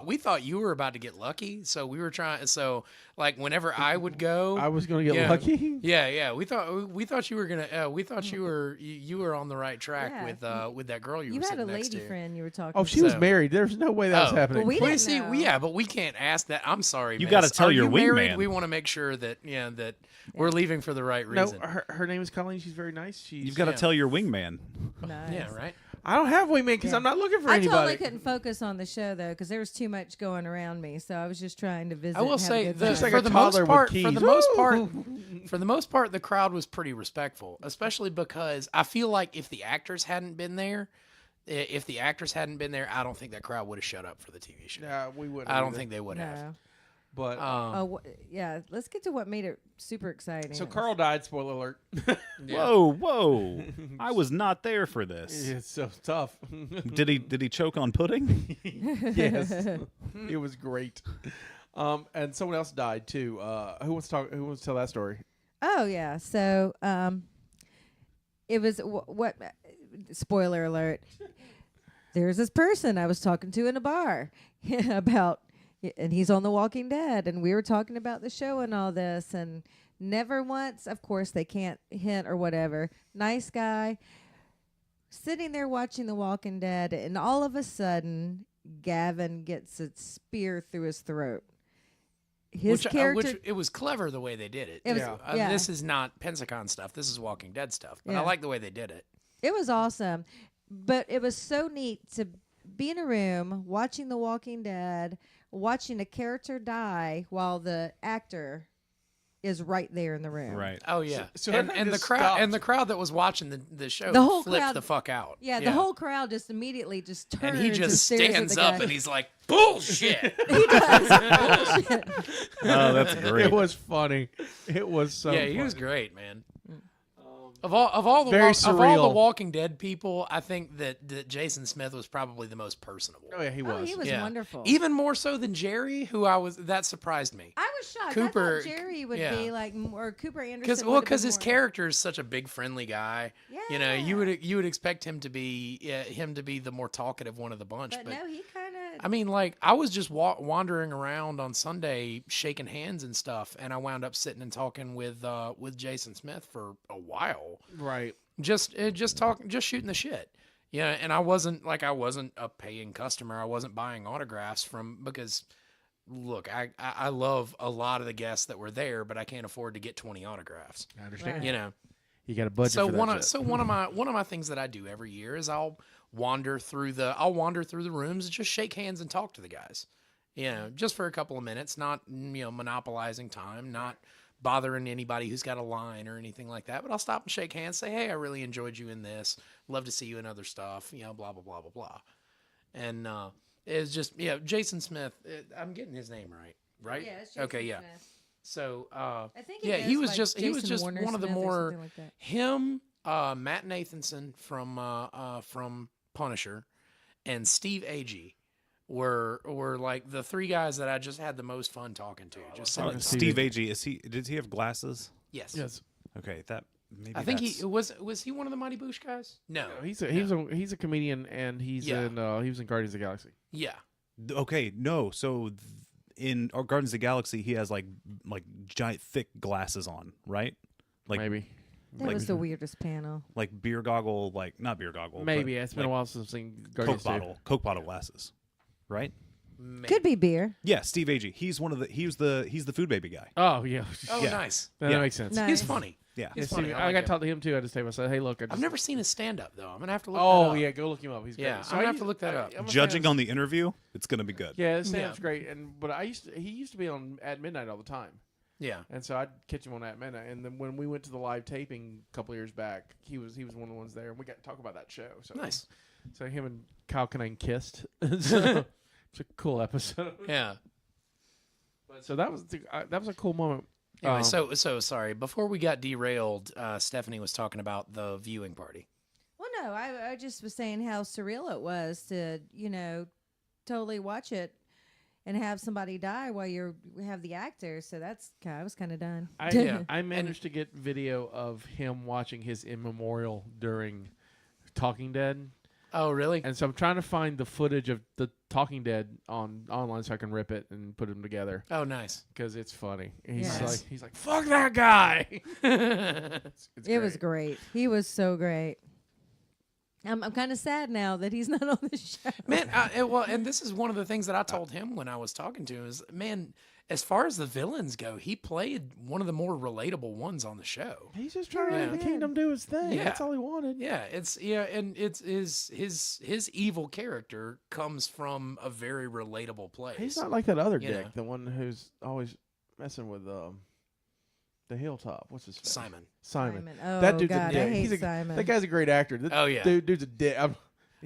we thought you were about to get lucky, so we were trying. So like whenever I would go, I was going to get lucky. Yeah. We thought you were gonna. We thought you were on the right track Yeah. with that girl you You were had sitting a next lady to. friend you were talking. Oh, to. she was So- married. There's no way that was Oh. happening. Well, we Well, didn't see, know. but we can't ask that. I'm sorry. You miss. gotta tell Are your you married? wingman. We want to make sure that that we're leaving for the right No, reason. her name is Colleen. She's very nice. She's You've got to tell your wingman. Nice. Yeah, right. I don't have wingman because Yeah. I'm not looking for I anybody. totally couldn't focus on the show though because there was too much going around me. So I was just trying to visit. I will and have a say good the, time. Just like for a the toddler most with part, keys. for the most part, Woo! for the most part, the crowd was pretty respectful, especially because I feel like if the actors hadn't been there, I don't think that crowd would have shut up for the TV show. Nah, we wouldn't. I don't either. think they would have. No. But Oh, yeah. Let's get to what made it super exciting. so Carl died. Spoiler alert. Whoa. I was not there for this. It's so tough. Did he choke on pudding? Yes, it was great. And someone else died too. Who wants to talk? Who wants to tell that story? Oh yeah. So it was what? Spoiler alert. There's this person I was talking to in a bar about, and he's on The Walking Dead, and we were talking about the show and all this, and never once, of course, they can't hint or whatever. Nice guy, sitting there watching The Walking Dead, and all of a sudden, Gavin gets a spear through his throat. His character. Which it was clever the way they did it. It was- yeah. This is not Pensacon stuff. This is Walking Dead stuff. But Yeah. I like the way they did it. It was awesome, but it was so neat to be in a room watching The Walking Dead, watching a character die while the actor is right there in the room. Right. Oh yeah. So and everyone the just crowd stopped. and the crowd that was watching the show The whole flipped crowd- the fuck out. Yeah, the whole crowd just immediately just turns And he just stares at stands the up guy. and he's like, "Bullshit." He does. Bullshit. Oh, that's great. It was funny. It was so. Yeah, he funny. was great, man. Of all the Very of all surreal. the Walking Dead people, I think that Jason Smith was probably the most personable. Oh yeah, he was. Oh, he was Yeah. wonderful. Even more so than Jerry, who that surprised me. I was shocked. Cooper- I thought Jerry would yeah. be like, or Cooper Anderson. Because his character. character is such a big friendly guy. You know, you would expect him to be the more talkative one of the bunch. But no, he kind of. I mean, like I was just wandering around on Sunday, shaking hands and stuff, and I wound up sitting and talking with Jason Smith for a while, Right. just shooting the shit. Yeah, and I wasn't a paying customer. I wasn't buying autographs because. Look, I love a lot of the guests that were there, but I can't afford to get 20 autographs. I understand. Right. You know, You got a budget. so for that one of shit. so one of my things that I do every year is I'll wander through the rooms and just shake hands and talk to the guys. You know, just for a couple of minutes, not monopolizing time, not bothering anybody who's got a line or anything like that. But I'll stop and shake hands, say, "Hey, I really enjoyed you in this. Love to see you in other stuff." Blah blah blah blah blah. And it's just Jason Smith. I'm getting his name right? Yeah, it's Jason okay, yeah. Smith. So I think he goes was like just Jason one of the Warner Smith or more something like that. him Matt Nathanson from Punisher and Steve Agee were like the three guys that I just had the most fun talking to. Just sitting and talking. Steve Agee, did he have glasses? Yes. Yes. Okay, maybe I think that's... he was he one of the Mighty Boosh guys? No. He's a comedian, and he was in Guardians of the Galaxy. Yeah. Okay, no. So in Guardians of the Galaxy, he has like giant thick glasses on, right? Like Maybe. That was the weirdest panel. like beer goggle, like not beer goggle. Maybe but it's been a like while since I've seen Guardians. Coke bottle glasses, right? Maybe. Could be beer. Yeah, Steve Agee. He's the food baby guy. Oh yeah. Oh, Yeah. nice. That Yeah. makes sense. Nice. He's funny. Yeah. He's Yeah, funny. Steve, I I like got him. to talk to him too. I just told him, I said, "Hey, look, I've never seen his stand-up, though. I'm going to have to look Oh that up. yeah, go look him up. He's great. Yeah, So I'm gonna I have to look that up. I'm a fan Judging of- on the interview, it's gonna be good. Yeah, his stand-up's Yeah. great, but he used to be on at midnight all the time. Yeah. And so I'd catch him on at midnight. And then when we went to the live taping a couple years back, he was one of the ones there, and we got to talk about that show. So Nice. So him and Kyle Kinane kissed. So it's a cool episode. Yeah. So that was a cool moment. Anyway, so sorry. Before we got derailed, Stephanie was talking about the viewing party. Well, no, I just was saying how surreal it was to, totally watch it and have somebody die while you have the actor. So I was kind of done. I managed to get video of him watching his in memorial during Talking Dead. Oh, really? And so I'm trying to find the footage of the Talking Dead online so I can rip it and put them together Oh, nice. because it's funny. Yes. He's like, fuck that guy. It's It was great. He was so great. I'm kind of sad now that he's not on the show. Man, and this is one of the things that I told him when I was talking to him is, man, as far as the villains go, he played one of the more relatable ones on the show. He's just trying to Yeah. let the kingdom do his thing. Yeah. That's all he wanted. And it's his evil character comes from a very relatable place. He's not like that other You dick, know. the one who's always messing with the Hilltop. What's his face? Simon. Oh, That dude's God, a dick. I hate Simon. That guy's a great actor. Oh, yeah. Dude's a dick.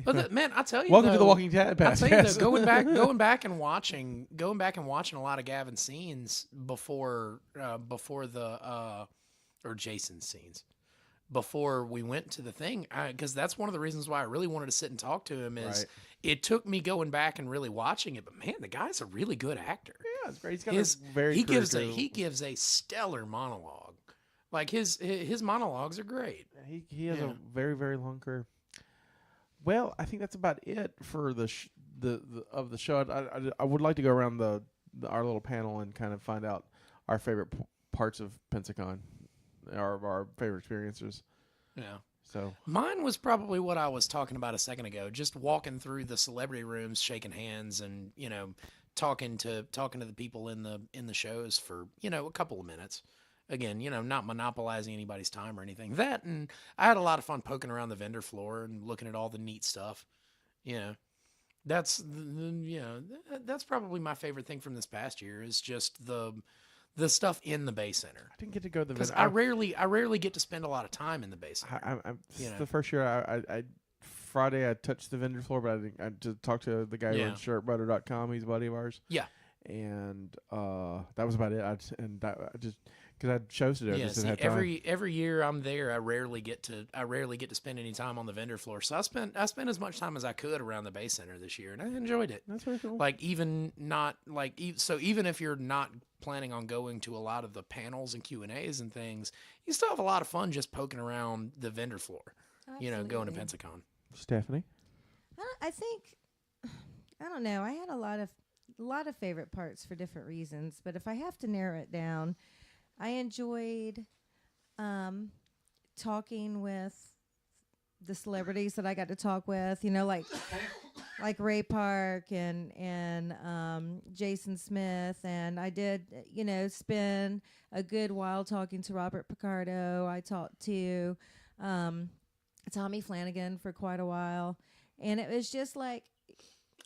But man, I tell you, Welcome to the though, Walking Dead I'll tell you, though, podcast. going back and watching a lot of Gavin's scenes before the or Jason's scenes before we went to the thing, because that's one of the reasons why I really wanted to sit and talk to him. Is Right. it took me going back and really watching it, but man, the guy's a really good actor. Yeah, it's great. He's got His, a very he gives career- a stellar monologue. Like his monologues are great. He has Yeah. a very, very long career. Well, I think that's about it for the of the show. I would like to go around our little panel and kind of find out our favorite parts of Pensacon, our favorite experiences. Yeah. So Mine was probably what I was talking about a second ago, just walking through the celebrity rooms, shaking hands, and talking to the people in the shows for a couple of minutes. Again, not monopolizing anybody's time or anything. That, and I had a lot of fun poking around the vendor floor and looking at all the neat stuff. That's that's probably my favorite thing from this past year is just the stuff in the Bay Center. I didn't get to go to the Because vendor. I rarely get to spend a lot of time in the Bay Center. This is know. the first year I Friday I touched the vendor floor, but I just talked to the guy who runs shirtbutter.com. He's a buddy of ours. Yeah. And that was about it. I just because I had shows to do. I Yeah, just see, didn't have time. every year I'm there, I rarely get to spend any time on the vendor floor. So I spent as much time as I could around the Bay Center this year, and I enjoyed it. That's very cool. Like even if you're not planning on going to a lot of the panels and Q&As and things, you still have a lot of fun just poking around the vendor floor. Going to Absolutely. Pensacon. Stephanie. I think I don't know. I had a lot of favorite parts for different reasons, but if I have to narrow it down, I enjoyed talking with the celebrities that I got to talk with. Like Ray Park and Jason Smith, and I did spend a good while talking to Robert Picardo. I talked to Tommy Flanagan for quite a while, and it was just like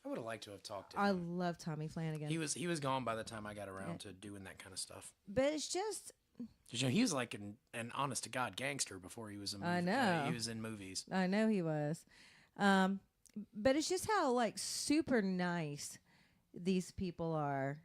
I would have liked to have talked to I him. love Tommy Flanagan. He was gone by the time I got around to doing that kind of stuff. But it's just 'Cause, he was like an honest to God gangster before he was a movie. I know. He was in movies. I know he was. But it's just how like super nice these people are.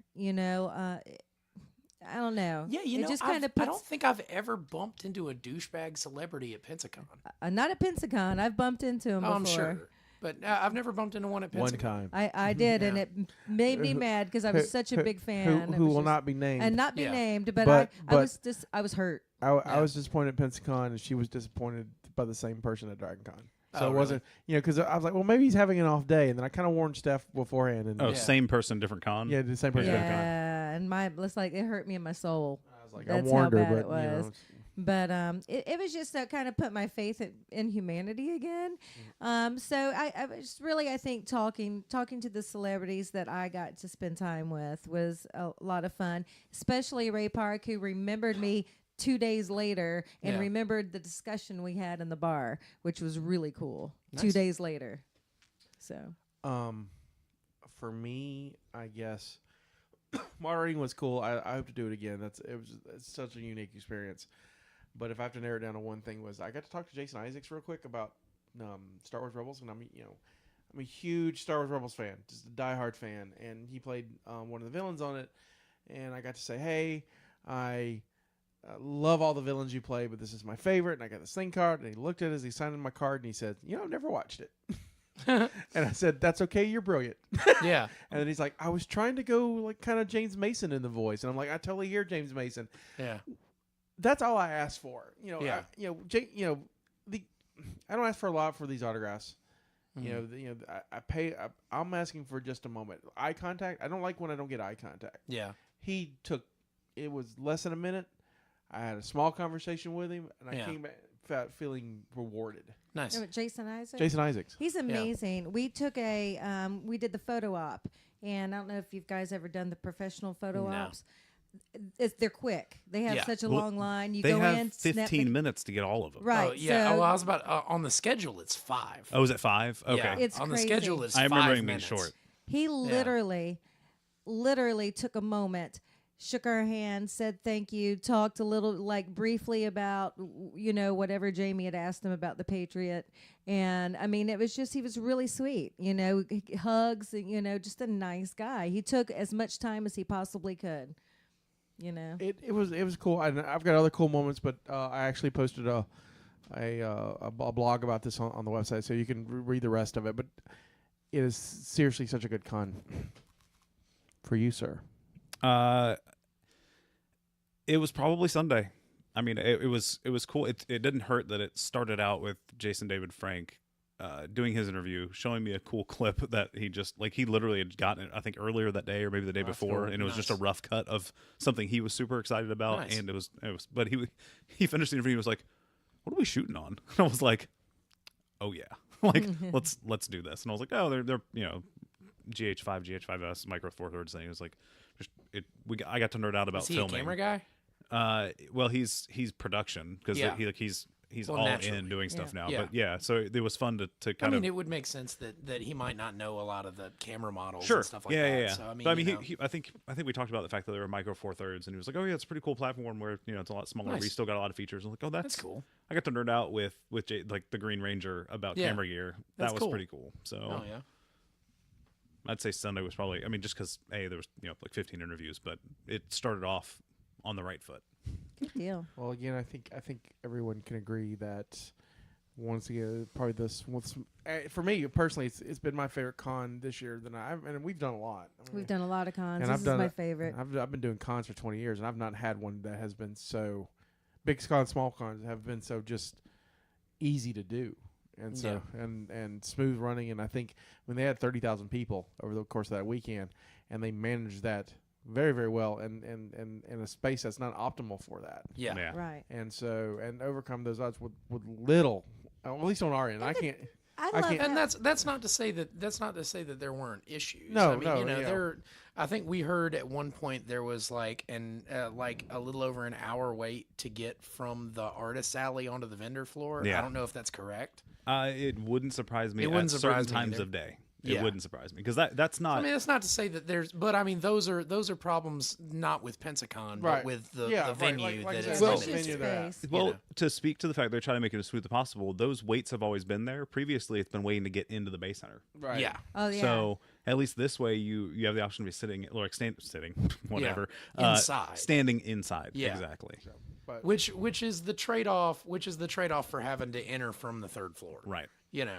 I don't know. Yeah, you it know, just I kind of don't think I've ever bumped into a douchebag celebrity at Pensacon. Not at Pensacon. I've bumped into him Oh, before. I'm sure. But I've never bumped into one at Pensacon. One time. I did, and Yeah. it made me mad because I was such a big fan. Who will not be named. and not be Yeah. named, but, But- I was hurt. I was disappointed at Pensacon, and she was disappointed by the same person at DragonCon. So Oh, it wasn't, because I was like, well, maybe he's having an off day, and then I kind of warned Steph beforehand, and Oh, Yeah. same person, different con. yeah, the same person. Yeah. at DragonCon. Yeah, and it's like it hurt me in my soul. I was like, That's I warned how her, bad but it was. it's- But it was just to kind of put my faith in humanity again. So I was really, I think, talking to the celebrities that I got to spend time with was a lot of fun, especially Ray Park, who remembered me 2 days later and Yeah. remembered the discussion we had in the bar, which was really cool. Nice. 2 days later. So for me, I guess moderating was cool. I hope to do it again. It's such a unique experience. But if I have to narrow it down to one thing, was I got to talk to Jason Isaacs real quick about Star Wars Rebels, and I'm a huge Star Wars Rebels fan, just a diehard fan, and he played one of the villains on it, and I got to say, hey, I love all the villains you play, but this is my favorite, and I got this thing card, and he looked at it as he signed in my card, and he said, I've never watched it. And I said, that's okay, you're brilliant. Yeah. And then he's like, I was trying to go like kind of James Mason in the voice, and I'm like, I totally hear James Mason. Yeah. That's all I asked for. Yeah. I don't ask for a lot for these autographs. Mhm. I'm asking for just a moment. Eye contact. I don't like when I don't get eye contact. Yeah. It was less than a minute. I had a small conversation with him, and I Yeah. came back feeling rewarded. Nice. Jason Isaac. Jason Isaacs. He's amazing. We took we did the photo op, and I don't know if you guys ever done the professional photo No. ops. They're quick. They have Yeah. such a Well, long line. You They go have in, snap 15 minutes to get all of them. Right. Oh, yeah. So I was about on the schedule. It's 5. Oh, is it 5? Okay. Yeah. It's on crazy. the schedule. It's I 5 remember it being minutes. short. he literally took a moment, shook our hands, said thank you, talked a little, like briefly about, whatever Jamie had asked him about the Patriot. And I mean, it was just, he was really sweet, hugs, and, just a nice guy. He took as much time as he possibly could, It was cool. And I've got other cool moments, but I actually posted a blog about this on the website, so you can read the rest of it. But it is seriously such a good con for you, sir. It was probably Sunday. I mean, it was cool. It didn't hurt that it started out with Jason David Frank doing his interview, showing me a cool clip that he literally had gotten it, I think earlier that day or maybe the day That's before, cool. and it was just a Nice. rough cut of something he was super excited about, Nice. and it was. But he finished the interview and was like, "What are we shooting on?" And I was like, "Oh yeah, let's do this." And I was like, "Oh, they're GH5, GH5S Micro Four Thirds thing." It was like, I got to nerd out about Is he filming. a camera guy? Well, he's production because Yeah. he's Well, all naturally. in doing stuff now. Yeah. But yeah, so it was fun to I kind mean, of it would make sense that he might not know a lot of the camera models sure, and stuff like yeah, that. yeah. So I mean, but I mean, you know. I think we talked about the fact that they were Micro Four Thirds, and he was like, "Oh yeah, it's a pretty cool platform where it's a lot smaller. Nice. We still got a lot of features." I'm like, "Oh, that's cool. I got to nerd out with like the Green Ranger about Yeah. camera gear. That's That was cool. pretty cool. So Oh yeah. I'd say Sunday was probably. I mean, just because there was like 15 interviews, but it started off on the right foot. Good deal. Well, again, I think everyone can agree that once again, probably for me personally, it's been my favorite con this year. And we've done a lot. I mean, We've done a lot of cons. and This I've is done my it- favorite. I've been doing cons for 20 years, and I've not had one that has been so big cons, small cons have been so just easy to do, and so and smooth running. And I think when they had 30,000 people over the course of that weekend, and they managed that very, very well, and in a space that's not optimal for that. Yeah. Right. And so, and overcome those odds with little, at least on our end. I can't. I I love can't- And that's not to say that there weren't issues. No, I mean, no, yeah. there. I think we heard at one point there was like a little over an hour wait to get from the artist alley onto the vendor floor. Yeah. I don't know if that's correct. It wouldn't surprise me It wouldn't at surprise certain me times either. of day. Yeah. It wouldn't surprise me because that's not. I mean, that's not to say that there's, but I mean, those are problems not with Pensacon, Right. but with the Yeah, right, venue like I that said, it's Well, in. It's just venue they're at. space. Well, you know. to speak to the fact they're trying to make it as smooth as possible, those weights have always been there. Previously, it's been waiting to get into the base center. Right. Yeah. Oh yeah. So at least this way, you have the option to be sitting, or like sitting, whatever, Inside. standing inside. Yeah. Exactly. But Which is the trade off? Which is the trade off for having to enter from the third floor? Right. You know.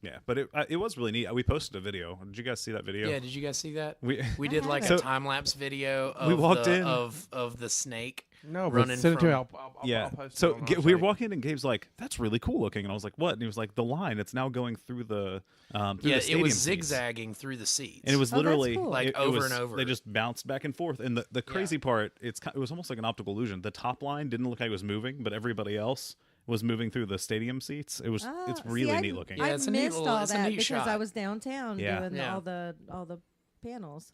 Yeah, but it was really neat. We posted a video. Did you guys see that video? Yeah. Did you guys see that? We did like So- a time lapse video of We walked the, in. of the snake. no, but running send it to me. from- I'll yeah. post it So on our we were site. walking in, and Gabe's like, "That's really cool looking," and I was like, "What?" And he was like, "The line. It's now going through the through Yeah, the it stadium was seats." zigzagging through the seats. And it was Oh, that's literally cool. Like, it over was- and over. They just bounced back and forth. And the crazy part, it was almost like an optical illusion. The top line didn't look like it was moving, but everybody else was moving through the stadium seats. It's Ah, really see, neat looking. Yeah, I it's a neat missed little- all it's a that neat because shot. I was downtown Yeah. doing Yeah. all the panels.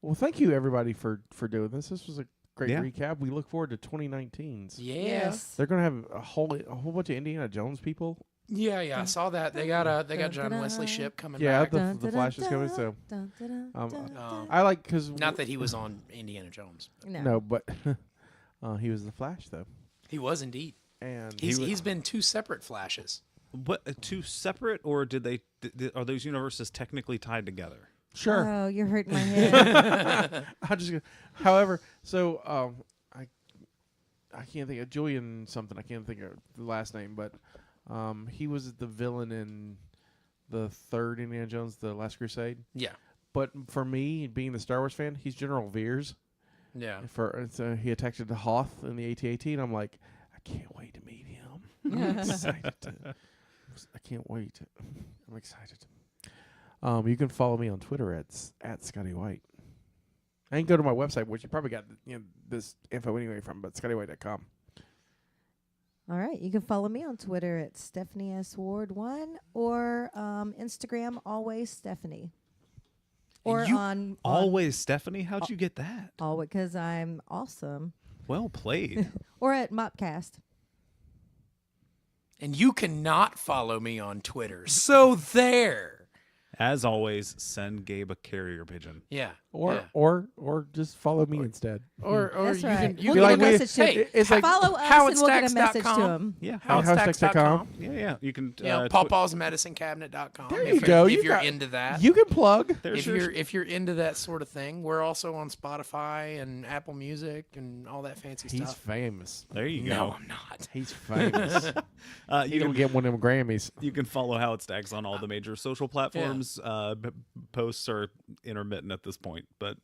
Well, thank you everybody for doing this. This was a great Yeah. recap. We look forward to 2019's. Yeah. Yes. They're gonna have a whole bunch of Indiana Jones people. Yeah, I saw that. They got John Dun, Wesley dun, Shipp coming Yeah, back. the Flash is coming. So um, Oh. I like because Not that he was on Indiana Jones. no, but he was the Flash though, He was indeed. and He's been two separate Flashes. What, two separate, or are those universes technically tied together? sure. Oh, you're hurting my head. I just, however, so I can't think of Julian something. I can't think of the last name, but he was the villain in the third Indiana Jones, The Last Crusade. Yeah. But for me, being the Star Wars fan, he's General Veers. Yeah. He attacked the Hoth in the AT-AT, and I'm like, I can't wait to meet him. I'm excited. I can't wait. I'm excited. You can follow me on Twitter at Scotty White. I can go to my website, which you probably got this info anyway from, but ScottyWhite.com. All right. You can follow me on Twitter at Stephanie S. Ward 1 or Instagram, always Stephanie. Or you on Always Stephanie? How'd you get that? always because I'm awesome. Well played. Or at Mopcast. And you cannot follow me on Twitter. So there. As always, send Gabe a carrier pigeon. Yeah. Or yeah. or just follow me instead. or That's you right. can you We'll be get like, a we- message to hey, him. It's like Follow us and we'll get a message to howardstacks.com. him. Yeah. howardstacks.com. Yeah. You can. pawpawsmedicinecabinet.com. There you go. If You you're got- into that. You can plug. There's if you're into that sort of thing, we're also on Spotify and Apple Music and all that fancy He's stuff. famous. There you No, go. I'm not. He's famous. You He don't can get one of them Grammys. You can follow How It Stacks on all the major social platforms. Posts are intermittent at this point, but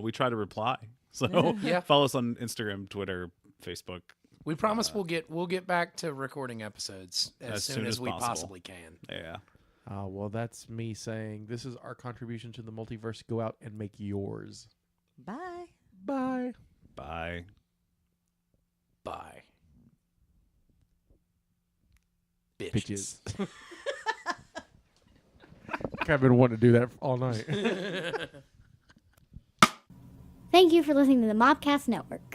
we try to reply. So Yeah. follow us on Instagram, Twitter, Facebook. We promise we'll get back to recording episodes as soon as we possible. possibly can. Yeah. Well, that's me saying this is our contribution to the multiverse. Go out and make yours. Bye. Bye. Bye. Bye. Bitches. I've been wanting to do that all night. Thank you for listening to the Mopcast Network.